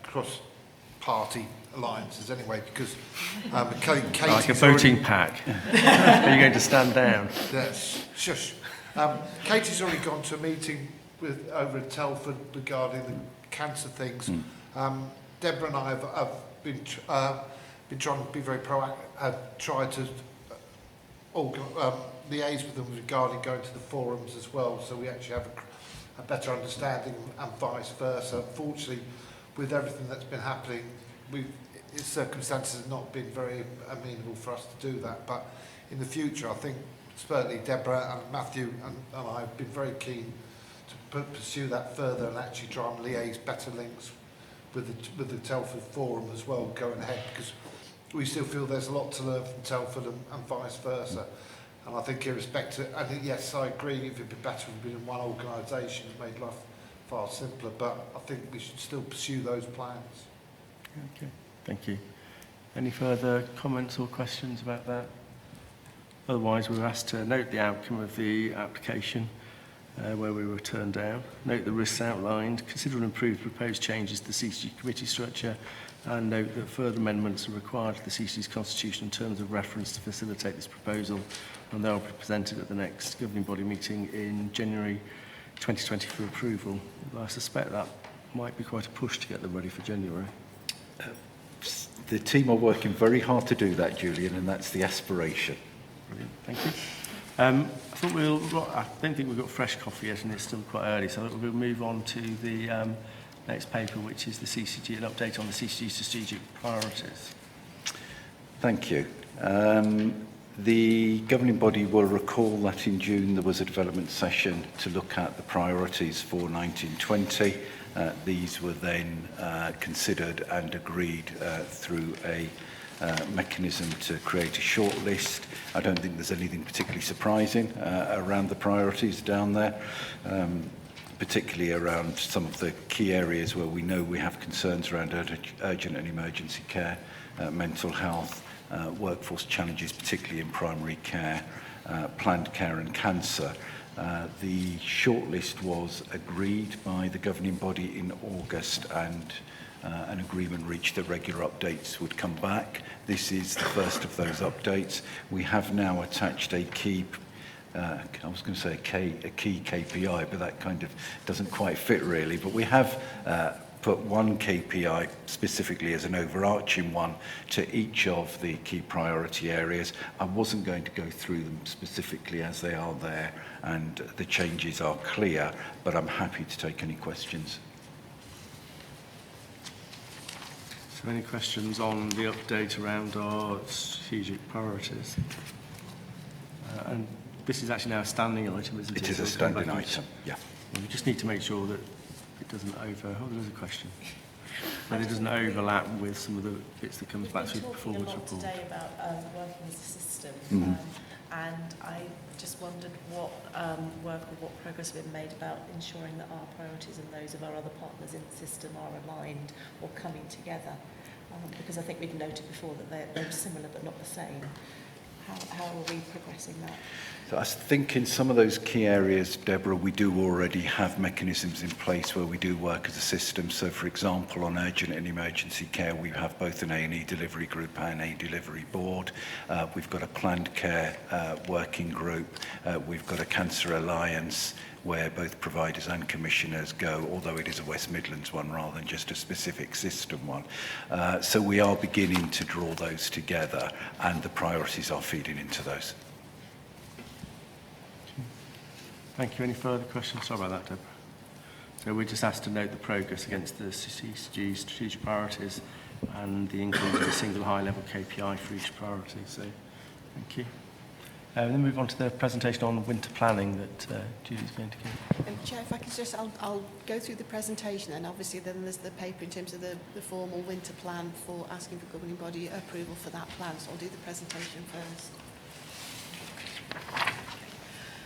cross-party alliances anyway, because Katie's like a voting pack. Are you going to stand down? Yes, shush. Katie's already gone to a meeting over at Telford regarding the cancer things. Deborah and I have been trying to be very proactive, try to liaise with them regarding going to the forums as well, so we actually have a better understanding, and vice versa. Fortunately, with everything that's been happening, circumstances have not been very amenable for us to do that. But in the future, I think certainly Deborah and Matthew and I have been very keen to pursue that further and actually try and liaise better links with the Telford Forum as well going ahead, because we still feel there's a lot to learn from Telford and vice versa. And I think irrespective, I think yes, I agree, it'd be better if we'd been in one organisation, it made life far simpler, but I think we should still pursue those plans. Okay, thank you. Any further comments or questions about that? Otherwise, we were asked to note the outcome of the application where we were turned down, note the risks outlined, consider and improve proposed changes to the CCG committee structure, and note that further amendments are required to the CCG's constitution in terms of reference to facilitate this proposal, and they'll be presented at the next governing body meeting in January 2020 for approval. I suspect that might be quite a push to get them ready for January. The team are working very hard to do that, Julian, and that's the aspiration. Brilliant, thank you. I don't think we've got fresh coffee yet, and it's still quite early, so we'll move on to the next paper, which is the CCG, an update on the CCG strategic priorities. Thank you. The governing body will recall that in June there was a development session to look at the priorities for 1920. These were then considered and agreed through a mechanism to create a shortlist. I don't think there's anything particularly surprising around the priorities down there, particularly around some of the key areas where we know we have concerns around urgent and emergency care, mental health, workforce challenges, particularly in primary care, planned care and cancer. The shortlist was agreed by the governing body in August, and an agreement reached that regular updates would come back. This is the first of those updates. We have now attached a key, I was going to say a key KPI, but that kind of doesn't quite fit really. But we have put one KPI specifically as an overarching one to each of the key priority areas. I wasn't going to go through them specifically as they are there, and the changes are clear, but I'm happy to take any questions. So any questions on the update around our strategic priorities? And this is actually now a standing item, isn't it? It is a standing item, yeah. And we just need to make sure that it doesn't there's a question. That it doesn't overlap with some of the bits that comes back through the performance report. We've been talking a lot today about working as a system, and I just wondered what work or what progress has been made about ensuring that our priorities and those of our other partners in the system are aligned or coming together. Because I think we've noted before that they're similar but not the same. How are we progressing that? So I think in some of those key areas, Deborah, we do already have mechanisms in place where we do work as a system. So, for example, on urgent and emergency care, we have both an A&E delivery group and a delivery board. We've got a planned care working group. We've got a cancer alliance where both providers and commissioners go, although it is a West Midlands one rather than just a specific system one. So we are beginning to draw those together, and the priorities are feeding into those. Thank you. Any further questions? Sorry about that, Deborah. So we're just asked to note the progress against the CCG strategic priorities and the inclusion of a single high-level KPI for each priority. So thank you. Then move on to the presentation on winter planning that Judy's going to give. Chair, if I could just, I'll go through the presentation, and obviously then there's the paper in terms of the formal winter plan for asking for governing body approval for that plan. So I'll do the presentation first.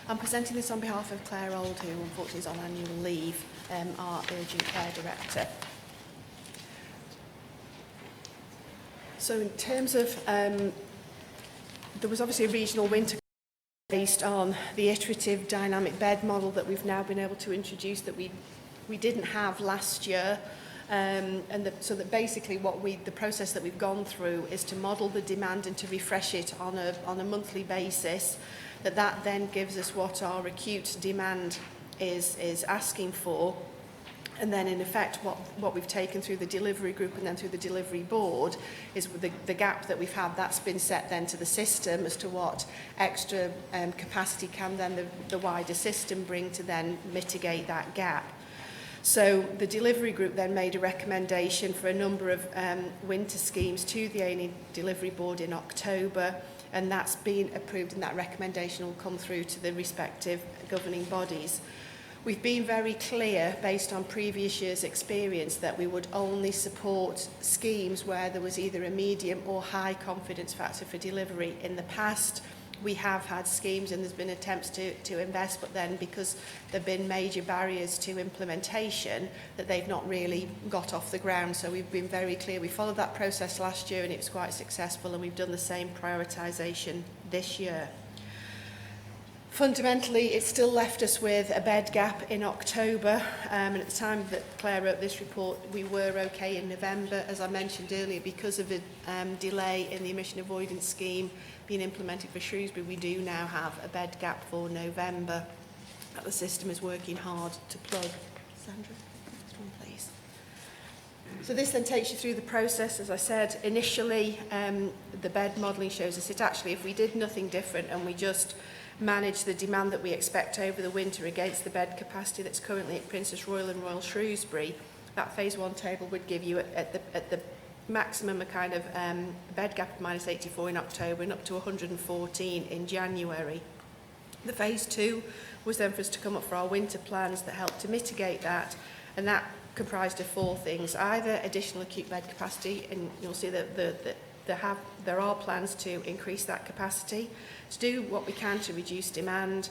I'm presenting this on behalf of Claire Old, who unfortunately is on annual leave, our urgent care director. So in terms of, there was obviously a regional winter based on the iterative dynamic bed model that we've now been able to introduce that we didn't have last year. So that basically the process that we've gone through is to model the demand and to refresh it on a monthly basis. That then gives us what our acute demand is asking for. And then in effect what we've taken through the delivery group and then through the delivery board is the gap that we've had, that's been set then to the system as to what extra capacity can then the wider system bring to then mitigate that gap. So the delivery group then made a recommendation for a number of winter schemes to the A&E delivery board in October, and that's been approved, and that recommendation will come through to the respective governing bodies. We've been very clear, based on previous years' experience, that we would only support schemes where there was either a medium or high confidence factor for delivery. In the past, we have had schemes and there's been attempts to invest, but then because there have been major barriers to implementation, that they've not really got off the ground. So we've been very clear. We followed that process last year and it was quite successful, and we've done the same prioritisation this year. Fundamentally, it still left us with a bed gap in October, and at the time that Claire wrote this report, we were okay in November. As I mentioned earlier, because of a delay in the emission avoidance scheme being implemented for Shrewsbury, we do now have a bed gap for November that the system is working hard to plug. Sandra, next one, please. So this then takes you through the process. As I said, initially, the bed modelling shows us that actually if we did nothing different and we just manage the demand that we expect over the winter against the bed capacity that's currently at Princess Royal and Royal Shrewsbury, that phase one table would give you at the maximum a kind of bed gap of minus 84 in October and up to 114 in January. The phase two was then for us to come up for our winter plans that helped to mitigate that, and that comprised of four things: either additional acute bed capacity, and you'll see that there are plans to increase that capacity, to do what we can to reduce demand,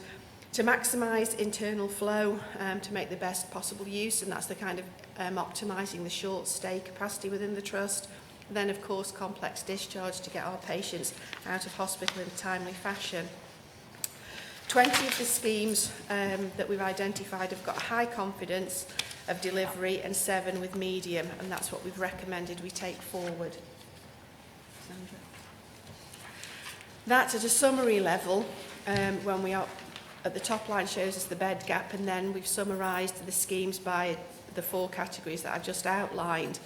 to maximise internal flow, to make the best possible use, and that's the kind of optimising the short stay capacity within the trust. And then, of course, complex discharge to get our patients out of hospital in a timely fashion. 20 of the schemes that we've identified have got high confidence of delivery and 7 with medium, and that's what we've recommended we take forward. Sandra. That's at a summary level, when we are at the top line shows us the bed gap, and then we've summarised the schemes by the 4 categories that I've just outlined.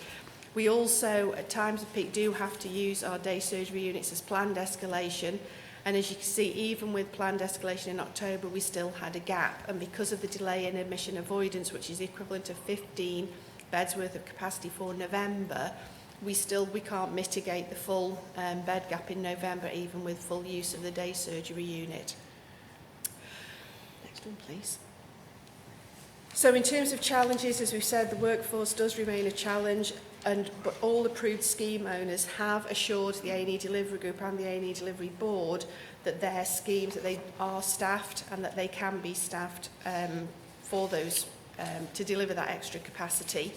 We also, at times of peak, do have to use our day surgery units as planned escalation, and as you can see, even with planned escalation in October, we still had a gap, and because of the delay in admission avoidance, which is equivalent of 15 beds worth of capacity for November, we can't mitigate the full bed gap in November, even with full use of the day surgery unit. Next one, please. So in terms of challenges, as we've said, the workforce does remain a challenge, but all approved scheme owners have assured the A&E Delivery Group and the A&E Delivery Board that their schemes, that they are staffed and that they can be staffed for those, to deliver that extra capacity.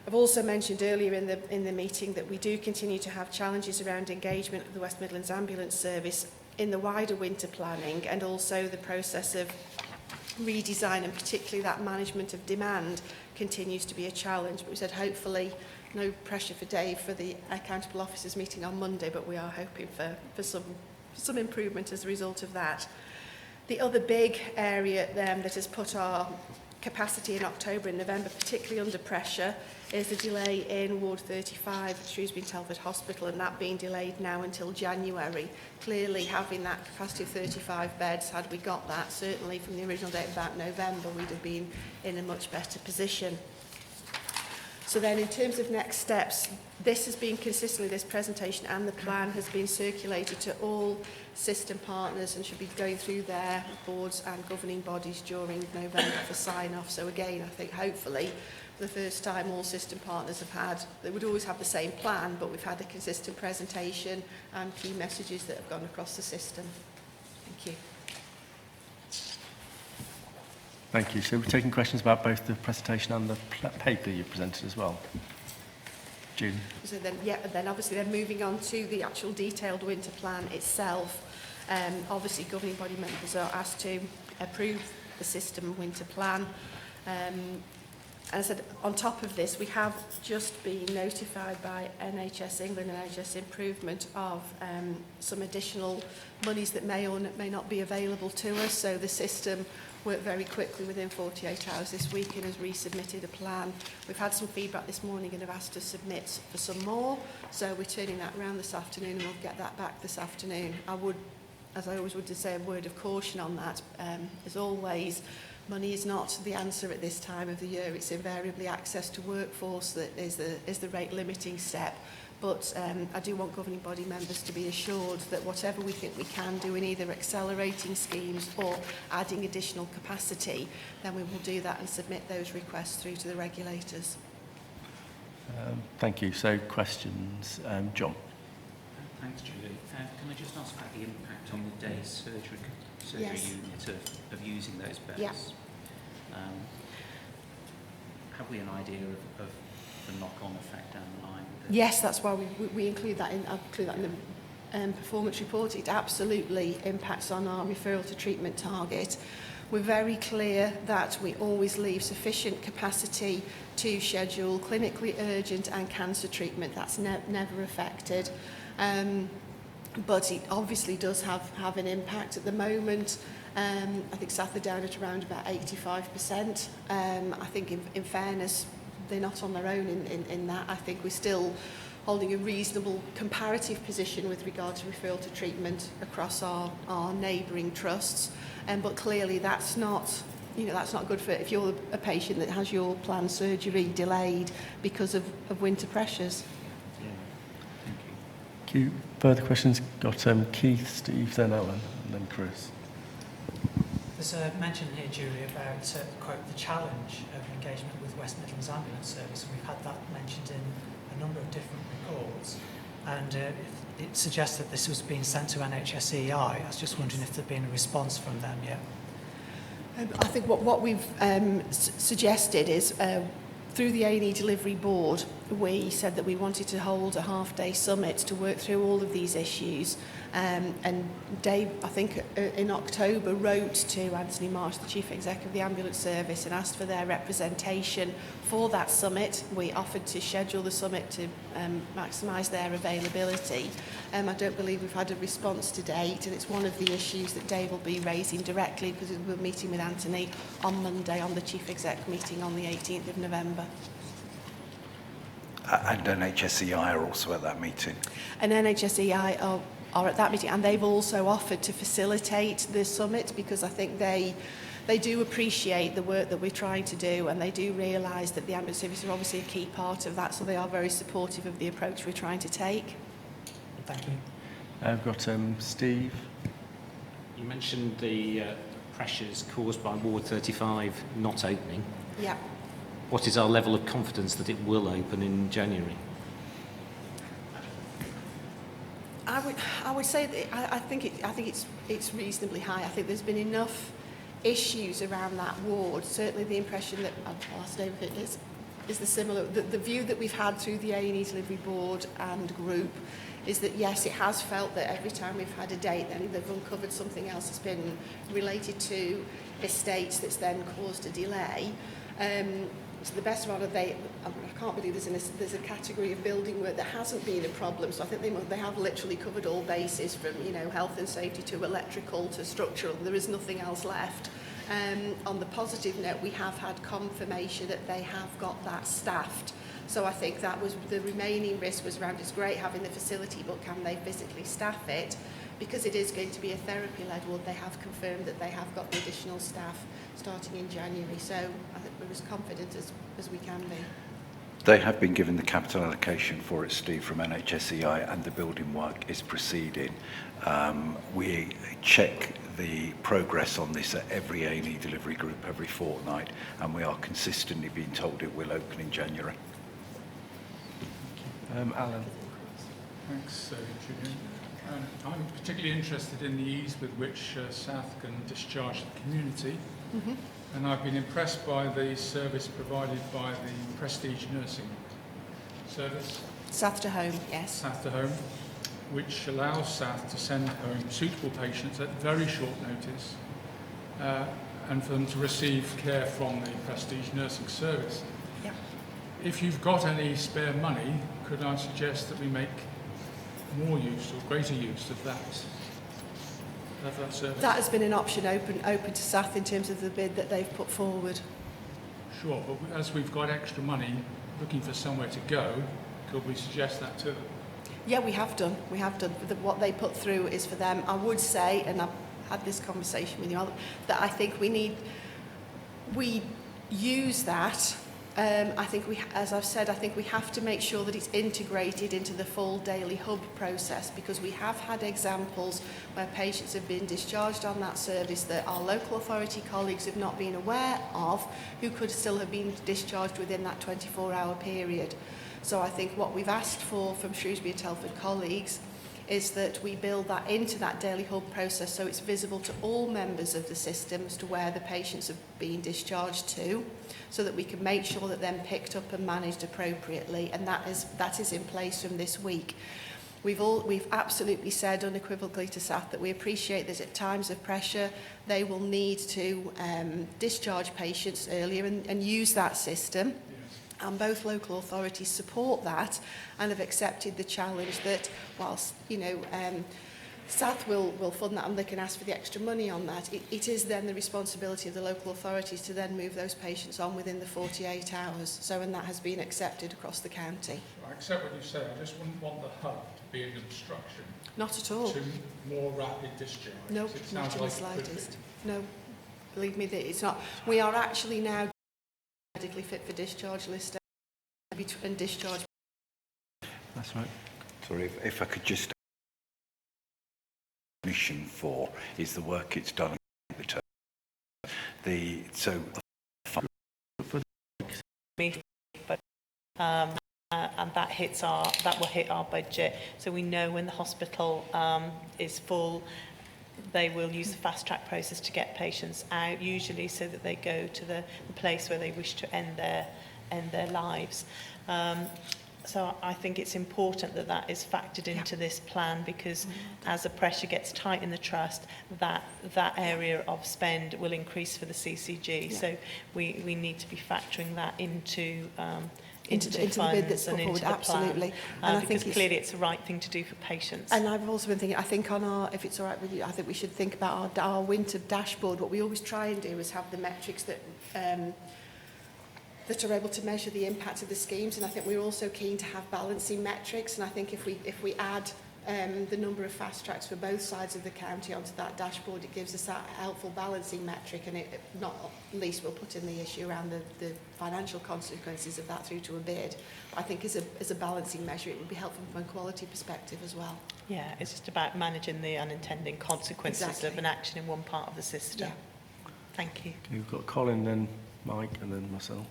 I've also mentioned earlier in the meeting that we do continue to have challenges around engagement of the West Midlands Ambulance Service in the wider winter planning, and also the process of redesign, and particularly that management of demand continues to be a challenge. But we said hopefully no pressure for Dave for the accountable officers meeting on Monday, but we are hoping for some improvement as a result of that. The other big area that has put our capacity in October and November particularly under pressure is the delay in Ward 35 at Shrewsbury and Telford Hospital, and that being delayed now until January. Clearly, having that capacity of 35 beds, had we got that, certainly from the original date about November, we'd have been in a much better position. So then in terms of next steps, this has been consistently, this presentation and the plan has been circulated to all system partners and should be going through their boards and governing bodies during November for sign-off. So again, I think hopefully for the first time all system partners have had, they would always have the same plan, but we've had a consistent presentation and key messages that have gone across the system. Thank you. Thank you. So we're taking questions about both the presentation and the paper you presented as well. June. So then, yeah, then obviously then moving on to the actual detailed winter plan itself. Obviously governing body members are asked to approve the system winter plan. And I said, on top of this, we have just been notified by NHS England and NHS Improvement of some additional monies that may or may not be available to us. So the system worked very quickly within 48 hours this week and has resubmitted a plan. We've had some feedback this morning and have asked to submit for some more. So we're turning that around this afternoon and we'll get that back this afternoon. I would, as I always would, say a word of caution on that. As always, money is not the answer at this time of the year. It's invariably access to workforce that is the rate limiting step. But I do want governing body members to be assured that whatever we think we can do in either accelerating schemes or adding additional capacity, then we will do that and submit those requests through to the regulators. Thank you. So questions. John. Thanks, Julie. Can I just ask about the impact on the day surgery Yes. unit of using those beds? Yeah. Have we an idea of the knock-on effect down the line? Yes, that's why we include that in. I'll include that in the performance report. It absolutely impacts on our referral to treatment target. We're very clear that we always leave sufficient capacity to schedule clinically urgent and cancer treatment. That's never affected. But it obviously does have an impact at the moment. I think staff are down at around about 85%. I think in fairness, they're not on their own in that. I think we're still holding a reasonable comparative position with regard to referral to treatment across our neighbouring trusts. But clearly that's not good for if you're a patient that has your planned surgery delayed because of winter pressures. Yeah. Thank you. Further questions? Got Keith, Steve, then Alan, and then Chris. There's a mention here, Julie, about, quote, the challenge of engagement with West Midlands Ambulance Service, and we've had that mentioned in a number of different reports. And it suggests that this was being sent to NHS I was just wondering if there'd been a response from them yet. I think what we've suggested is through the A&E Delivery Board, we said that we wanted to hold a half-day summit to work through all of these issues. And Dave, I think in October, wrote to Anthony Marsh, the Chief Exec of the Ambulance Service, and asked for their representation for that summit. We offered to schedule the summit to maximise their availability. I don't believe we've had a response to date, and it's one of the issues that Dave will be raising directly because we're meeting with Anthony on Monday on the Chief Exec meeting on the 18th of November. And NHSEI are also at that meeting. And NHSEI are at that meeting, and they've also offered to facilitate the summit because I think they they do appreciate the work that we're trying to do, and they do realise that the ambulance service are obviously a key part of that, so they are very supportive of the approach we're trying to take. Thank you. I've got Steve. You mentioned the pressures caused by Ward 35 not opening. Yeah. What is our level of confidence that it will open in January? I would say that I think it's reasonably high. I think there's been enough issues around that ward. Certainly, the impression that I'll stay with it is the view that we've had through the A&E Delivery Board and group is that yes, it has felt that every time we've had a date, then they've uncovered something else that's been related to estates that's then caused a delay. To the best of our knowledge, I can't believe there's a category of building work that hasn't been a problem. So I think they have literally covered all bases from health and safety to electrical to structural. There is nothing else left. On the positive note, we have had confirmation that they have got that staffed. So I think that was the remaining risk was around. It's great having the facility, but can they physically staff it? Because it is going to be a therapy-led ward, they have confirmed that they have got the additional staff starting in January. So I think we're as confident as we can be. They have been given the capital allocation for it, Steve, from NHSEI, and the building work is proceeding. We check the progress on this at every A&E delivery group every fortnight, and we are consistently being told it will open in January. Alan. Thanks, Julian. I'm particularly interested in the ease with which South can discharge the community. Mm-hmm. And I've been impressed by the service provided by the Prestige Nursing Service. South to Home, yes. South to Home, which allows South to send home suitable patients at very short notice and for them to receive care from the Prestige Nursing Service. Yeah. If you've got any spare money, could I suggest that we make more use or greater use of that service? That has been an option open to SATH in terms of the bid that they've put forward. Sure, but as we've got extra money looking for somewhere to go, could we suggest that to them? Yeah, we have done. We have done. What they put through is for them. I would say, and I've had this conversation with you, that I think we use that. I think as I've said, I think we have to make sure that it's integrated into the full daily hub process, because we have had examples where patients have been discharged on that service that our local authority colleagues have not been aware of, who could still have been discharged within that 24-hour period. So I think what we've asked for from Shrewsbury and Telford colleagues is that we build that into that daily hub process so it's visible to all members of the system as to where the patients are being discharged to, so that we can make sure that they're picked up and managed appropriately, and that is in place from this week. We've absolutely said unequivocally to SATH that we appreciate that at times of pressure they will need to discharge patients earlier and use that system. And both local authorities support that and have accepted the challenge that whilst, SATH will fund that and they can ask for the extra money on that, it is then the responsibility of the local authorities to then move those patients on within the 48 hours. So, and that has been accepted across the county. I accept what you say. I just wouldn't want the hub to be an obstruction. Not at all. To more rapid discharge. No, not in the slightest. No, believe me, that it's not. We are actually now medically fit for discharge list and discharge. That's right. Sorry, if I could just mission for is the work it's done. And that will hit our budget. So we know when the hospital is full, they will use the fast track process to get patients out, usually so that they go to the place where they wish to end their lives. So I think it's important that that is factored into this plan, because as the pressure gets tight in the trust, that area of spend will increase for the CCG. So we need to be factoring that into the bid that's put forward, absolutely. And I think clearly it's the right thing to do for patients. And I've also been thinking, I think on our, if it's all right with you, I think we should think about our winter dashboard. What we always try and do is have the metrics that that are able to measure the impact of the schemes, and I think we're also keen to have balancing metrics. And I think if we add the number of fast tracks for both sides of the county onto that dashboard, it gives us that helpful balancing metric, and it not least will put in the issue around the financial consequences of that through to a bid. But I think as a balancing measure, it would be helpful from a quality perspective as well. Yeah, it's just about managing the unintended consequences of an action in one part of the system. Yeah. Thank you. We've got Colin, then Mike, and then myself.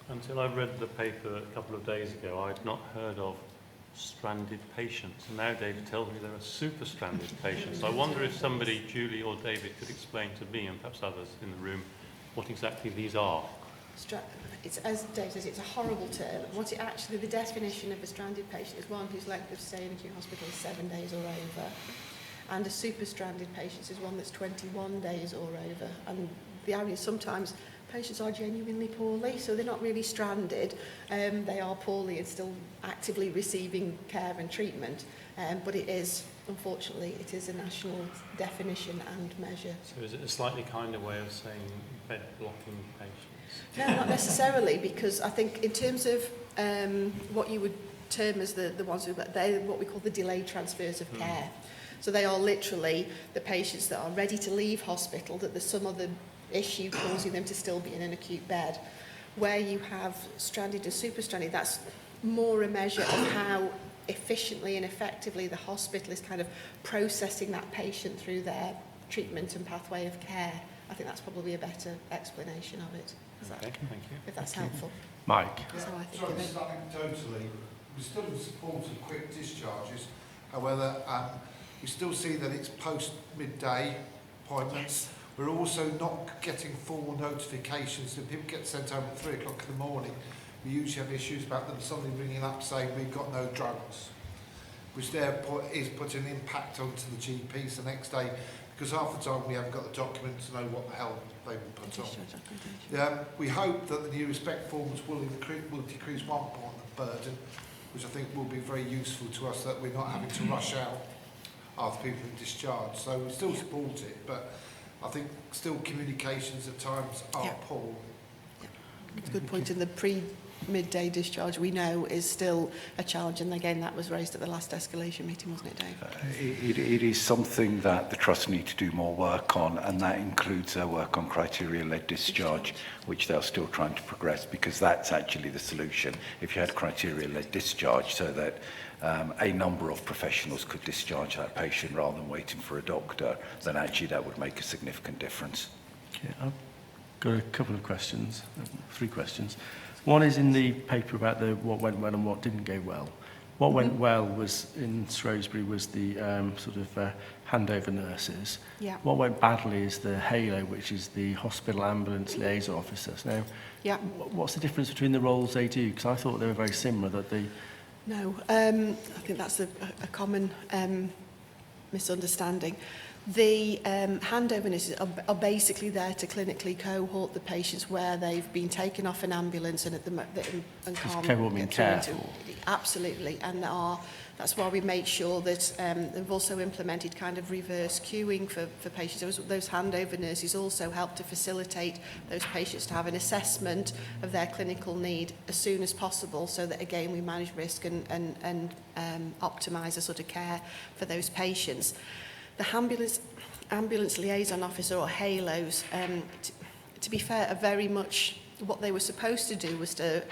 Until I read the paper a couple of days ago, I'd not heard of stranded patients. And now David tells me there are super stranded patients. I wonder if somebody, Julie or David, could explain to me and perhaps others in the room what exactly these are. It's, as Dave says, it's a horrible term. What it actually, the definition of a stranded patient is one whose length of stay in acute hospital is 7 days or over. And a super stranded patient is one that's 21 days or over. And the irony is sometimes patients are genuinely poorly, so they're not really stranded. They are poorly and still actively receiving care and treatment. But it is, unfortunately, it is a national definition and measure. So is it a slightly kinder way of saying bed blocking patients? No, not necessarily, because I think in terms of what you would term as the ones who, they're what we call the delayed transfers of care. So they are literally the patients that are ready to leave hospital, that there's some other issue causing them to still be in an acute bed. Where you have stranded and super stranded, that's more a measure of how efficiently and effectively the hospital is kind of processing that patient through their treatment and pathway of care. I think that's probably a better explanation of it. Okay, thank you. If that's helpful. Mike. That's how I think Sorry, of it. this is anecdotally, we're still in support of quick discharges. However, we still see that it's post-midday appointments. Yes. We're also not getting full notifications. If people get sent home at 3 o'clock in the morning, we usually have issues about them suddenly ringing up saying we've got no drugs, which therefore is putting an impact onto the GPs the next day, because half the time we haven't got the document to know what the hell they will put on. We hope that the new respect forms will decrease one part of the burden, which I think will be very useful to us, that we're not having to rush out after people are discharged. So we still support it, but I think still communications at times are poor. It's a good point. In the pre-midday discharge, we know is still a challenge, and again that was raised at the last escalation meeting, wasn't it, Dave? It is something that the Trust need to do more work on, and that includes their work on criteria-led discharge, which they're still trying to progress, because that's actually the solution. If you had criteria-led discharge, so that a number of professionals could discharge that patient rather than waiting for a doctor, then actually that would make a significant difference. Okay, I've got a couple of questions, 3 questions. One is in the paper about what went well and what didn't go well. What went well was in Shrewsbury was the handover nurses. Yeah. What went badly is the HALO, which is the hospital ambulance liaison officers. Now, what's the difference between the roles they do? Because I thought they were very similar. That they. No, I think that's a common misunderstanding. The handover nurses are basically there to clinically cohort the patients where they've been taken off an ambulance and can't care. Absolutely, and that's why we make sure that they've also implemented kind of reverse queuing for patients. Those handover nurses also help to facilitate those patients to have an assessment of their clinical need as soon as possible, so that again we manage risk and optimise a sort of care for those patients. The ambulance liaison officer, or HALOs, to be fair, are very much what they were supposed to do was to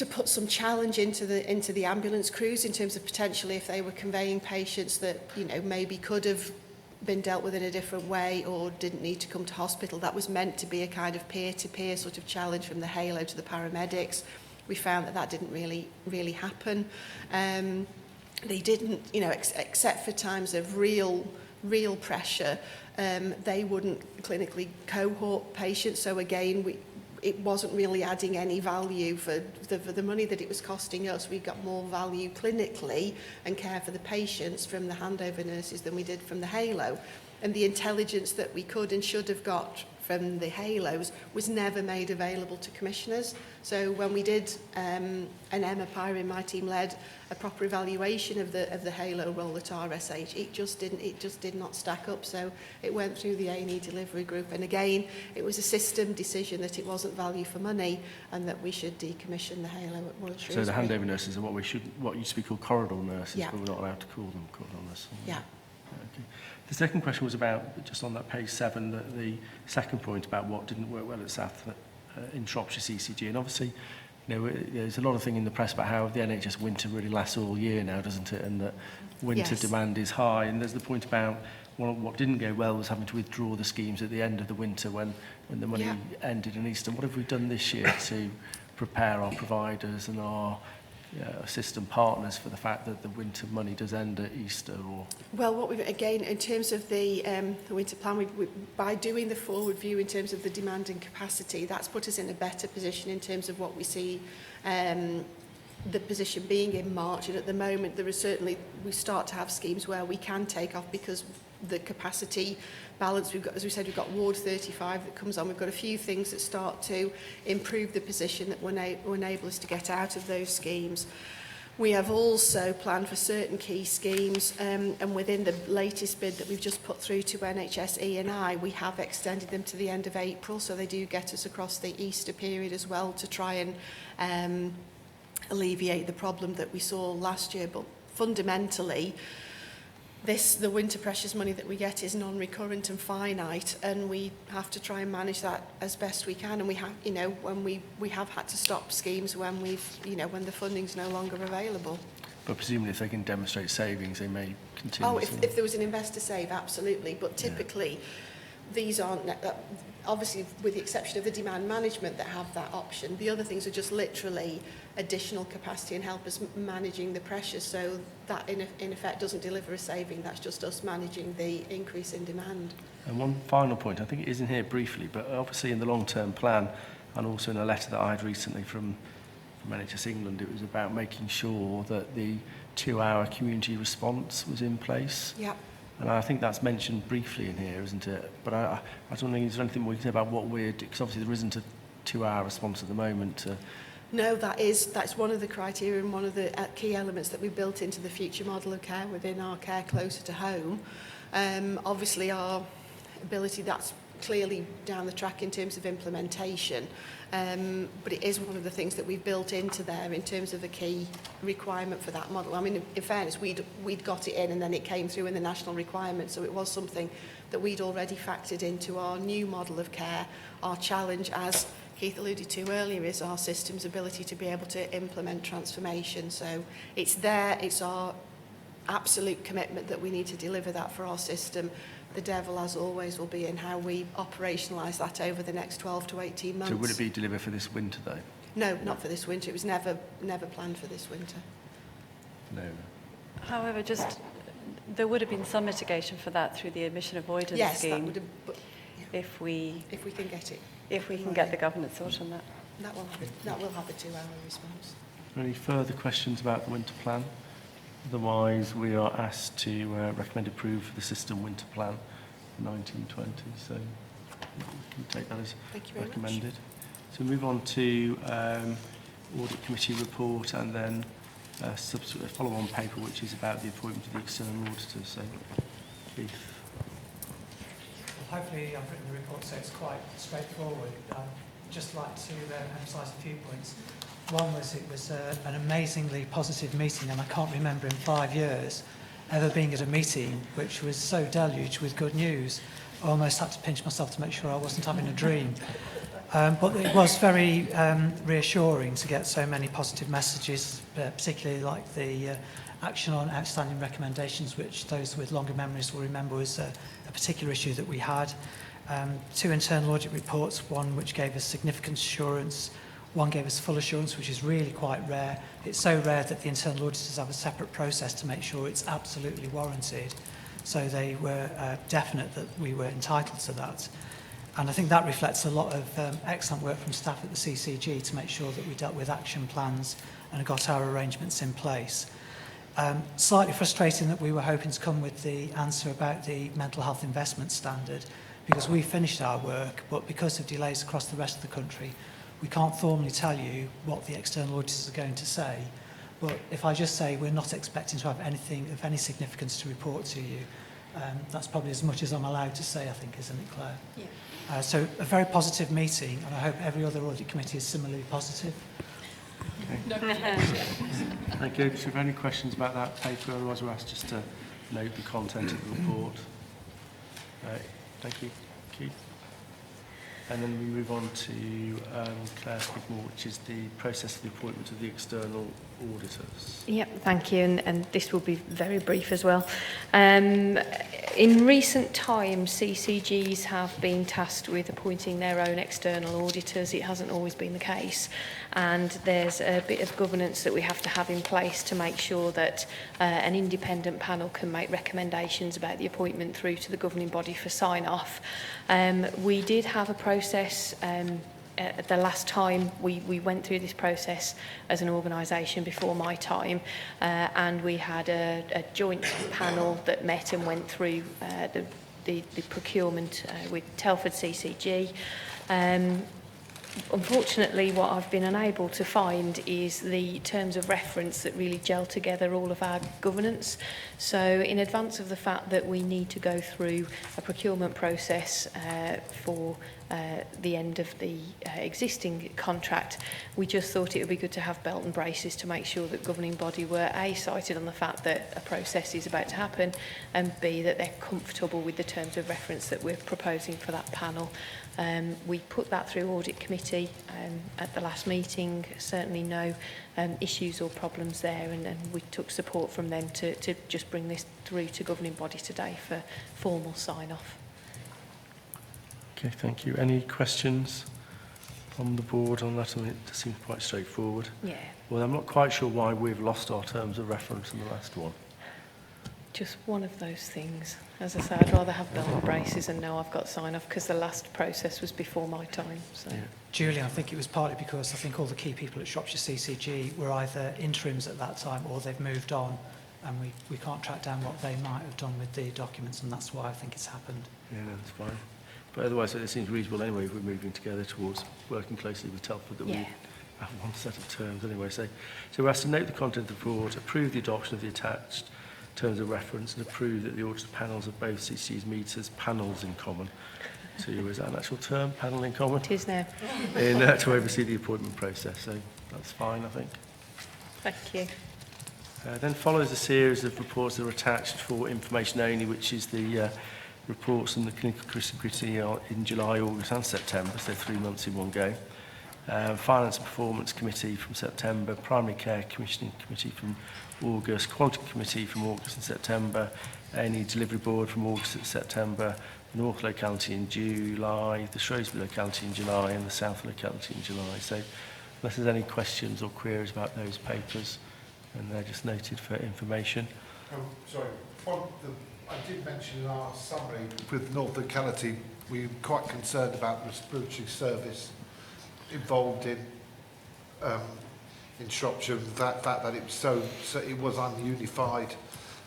put some challenge into the ambulance crews in terms of potentially if they were conveying patients that maybe could have been dealt with in a different way or didn't need to come to hospital. That was meant to be a kind of peer-to-peer sort of challenge from the HALO to the paramedics. We found that didn't really happen. They didn't, except for times of real pressure, they wouldn't clinically cohort patients. So again, it wasn't really adding any value for the money that it was costing us. We got more value clinically and care for the patients from the handover nurses than we did from the HALO. And the intelligence that we could and should have got from the halos was never made available to commissioners. So when we did, and Emma Pyre, my team, led a proper evaluation of the halo role at RSH, it just did not stack up. So it went through the A&E delivery group, and again, it was a system decision that it wasn't value for money and that we should decommission the halo at Royal Shrewsbury. So the handover nurses are what used to be called corridor nurses, Yeah. but we're not allowed to call them corridor nurses. Yeah. Okay. The second question was about, just on that page 7, the second point about what didn't work well at South in Shropshire CCG. And obviously, there's a lot of thing in the press about how the NHS winter really lasts all year now, doesn't it? And that winter demand is high. And there's the point about what didn't go well was having to withdraw the schemes at the end of the winter when the money ended in Easter. What have we done this year to prepare our providers and our system partners for the fact that the winter money does end at Easter? Or well, what we've again in terms of the winter plan, we by doing the forward view in terms of the demand and capacity, that's put us in a better position in terms of what we see the position being in March. And at the moment, there is certainly, we start to have schemes where we can take off because the capacity balance we've got, as we said, we've got Ward 35 that comes on. We've got a few things that start to improve the position that will enable us to get out of those schemes. We have also planned for certain key schemes, and within the latest bid that we've just put through to NHS E&I, we have extended them to the end of April, so they do get us across the Easter period as well to try and alleviate the problem that we saw last year. But fundamentally, the winter pressures money that we get is non-recurrent and finite, and we have to try and manage that as best we can. And we have, when we have had to stop schemes when when the funding's no longer available. But presumably, if they can demonstrate savings, they may continue. Oh, if there was an investor save, absolutely. But typically, these aren't, obviously, with the exception of the demand management that have that option. The other things are just literally additional capacity and help us managing the pressures. So that, in effect, doesn't deliver a saving. That's just us managing the increase in demand. And one final point, I think it is in here briefly, but obviously in the long-term plan, and also in a letter that I had recently from NHS England, it was about making sure that the 2-hour community response was in place. Yeah. And I think that's mentioned briefly in here, isn't it? But I was wondering, is there anything more you can say about what we're doing? Because obviously there isn't a 2-hour response at the moment. No, that's one of the criteria and one of the key elements that we built into the future model of care within our care closer to home. Obviously, our ability, that's clearly down the track in terms of implementation. But it is one of the things that we've built into there in terms of a key requirement for that model. I mean, in fairness, we'd got it in and then it came through in the national requirement, so it was something that we'd already factored into our new model of care. Our challenge, as Keith alluded to earlier, is our system's ability to be able to implement transformation. So it's there, it's our absolute commitment that we need to deliver that for our system. The devil, as always, will be in how we operationalise that over the next 12 to 18 months. So would it be delivered for this winter, though? No, not for this winter. It was never planned for this winter. No. However, there would have been some mitigation for that through the emission avoidance scheme. That would have, but, yeah. If we can get it. If we can get the government sorted on that. That will have a 2-hour response. Any further questions about the winter plan? Otherwise, we are asked to recommend approve the system winter plan for 1920. So we can take that as recommended. So we move on to audit committee report and then a follow-on paper, which is about the appointment of the external auditor. So, Keith. Well, hopefully, I've written the report, so it's quite straightforward. I'd just like to emphasise a few points. One was it was an amazingly positive meeting, and I can't remember in 5 years ever being at a meeting which was so deluged with good news. I almost had to pinch myself to make sure I wasn't having a dream. But it was very reassuring to get so many positive messages, particularly like the action on outstanding recommendations, which those with longer memories will remember was a particular issue that we had. 2 internal audit reports, one which gave us significant assurance, one gave us full assurance, which is really quite rare. It's so rare that the internal auditors have a separate process to make sure it's absolutely warranted. So they were definite that we were entitled to that. And I think that reflects a lot of excellent work from staff at the CCG to make sure that we dealt with action plans and got our arrangements in place. Slightly frustrating that we were hoping to come with the answer about the mental health investment standard, because we finished our work, but because of delays across the rest of the country, we can't formally tell you what the external auditors are going to say. But if I just say we're not expecting to have anything of any significance to report to you, that's probably as much as I'm allowed to say, I think, isn't it, Claire? Yeah. So a very positive meeting, and I hope every other audit committee is similarly positive. Okay. Thank you. So if any questions about that paper, otherwise we're asked just to note the content of the report. Right. Thank you. Keith. And then we move on to Claire Skidmore, which is the process of the appointment of the external auditors. Yep, thank you, and this will be very brief as well. In recent times, CCGs have been tasked with appointing their own external auditors. It hasn't always been the case, and there's a bit of governance that we have to have in place to make sure that an independent panel can make recommendations about the appointment through to the governing body for sign-off. We did have a process the last time we went through this process as an organisation before my time, and we had a joint panel that met and went through the procurement with Telford CCG. Unfortunately, what I've been unable to find is the terms of reference that really gel together all of our governance. So in advance of the fact that we need to go through a procurement process for the end of the existing contract, we just thought it would be good to have belt and braces to make sure that governing body were A, cited on the fact that a process is about to happen, and B, that they're comfortable with the terms of reference that we're proposing for that panel. We put that through audit committee at the last meeting, certainly no issues or problems there, and we took support from them to just bring this through to governing body today for formal sign-off. Okay, thank you. Any questions from the board on that? I mean, it seems quite straightforward. Yeah. Well, I'm not quite sure why we've lost our terms of reference in the last one. Just one of those things. As I say, I'd rather have belt and braces and know I've got sign-off, because the last process was before my time. So. Yeah. Julian, I think it was partly because I think all the key people at Shropshire CCG were either interims at that time or they've moved on, and we can't track down what they might have done with the documents, and that's why I think it's happened. Yeah, no, that's fine. But otherwise, it seems reasonable anyway if we're moving together towards working closely with Telford that we have one set of terms anyway. So we're asked to note the content of the report, approve the adoption of the attached terms of reference, and approve that the auditor panels of both CCGs meet as panels in common. So is that an actual term, panel in common? It is now. To oversee the appointment process. So that's fine, I think. Thank you. Then follows a series of reports that are attached for information only, which is the reports on the clinical criticality in July, August and September, so 3 months in one go. Finance and Performance Committee from September, Primary Care Commissioning Committee from August, Quality Committee from August and September, A&E Delivery Board from August and September, the North Locality in July, the Shrewsbury Locality in July, and the South Locality in July. So unless there's any questions or queries about those papers, and they're just noted for information. Sorry, I did mention in our summary with North Locality, we were quite concerned about the respiratory service involved in Shropshire, that it was so it was ununified,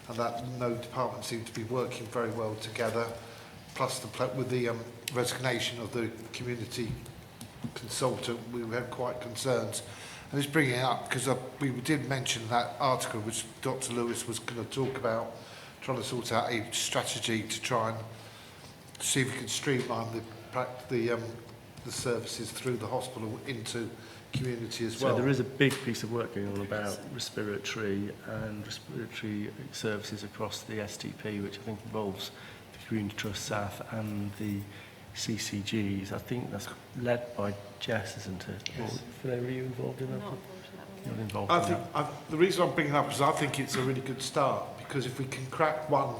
and that no department seemed to be working very well together. Plus, with the resignation of the community consultant, we had quite concerns. And it's bringing it up because we did mention that article which Dr. Lewis was going to talk about, trying to sort out a strategy to try and see if we can streamline the services through the hospital into community as well. So there is a big piece of work going on about respiratory services across the STP, which I think involves the Community Trust, SAF and the CCGs. I think that's led by Jess, isn't it? Yes. Or, were you involved in that? Not involved in that. The reason I'm bringing it up is I think it's a really good start, because if we can crack one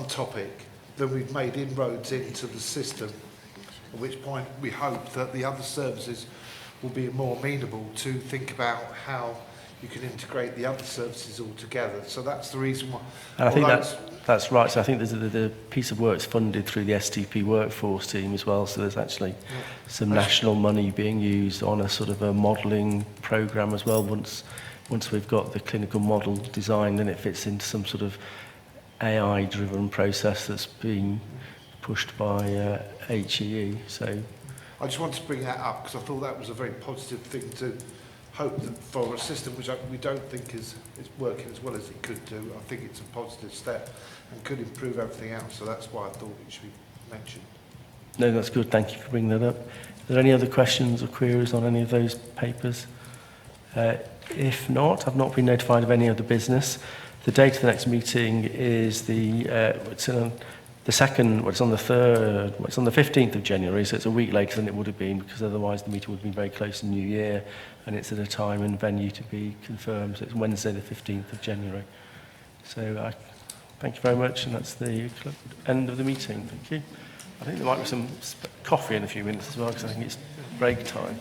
topic, then we've made inroads into the system, at which point we hope that the other services will be more amenable to think about how you can integrate the other services all together. So that's the reason why. And I think that's right. So I think there's the piece of work's funded through the STP workforce team as well. So there's actually some national money being used on a sort of a modelling programme as well. Once we've got the clinical model designed and it fits into some sort of AI-driven process that's being pushed by HEE. So I just wanted to bring that up because I thought that was a very positive thing to hope that for a system which we don't think is working as well as it could do. I think it's a positive step and could improve everything else. So that's why I thought it should be mentioned. no, that's good. Thank you for bringing that up. Are there any other questions or queries on any of those papers? If not, I've not been notified of any other business. The date of the next meeting is it's on the 15th of January, so it's a week later than it would have been, because otherwise the meeting would have been very close to New Year, and it's at a time and venue to be confirmed. So it's Wednesday the 15th of January. So I thank you very much, and that's the end of the meeting. Thank you. I think there might be some coffee in a few minutes as well, because I think it's break time.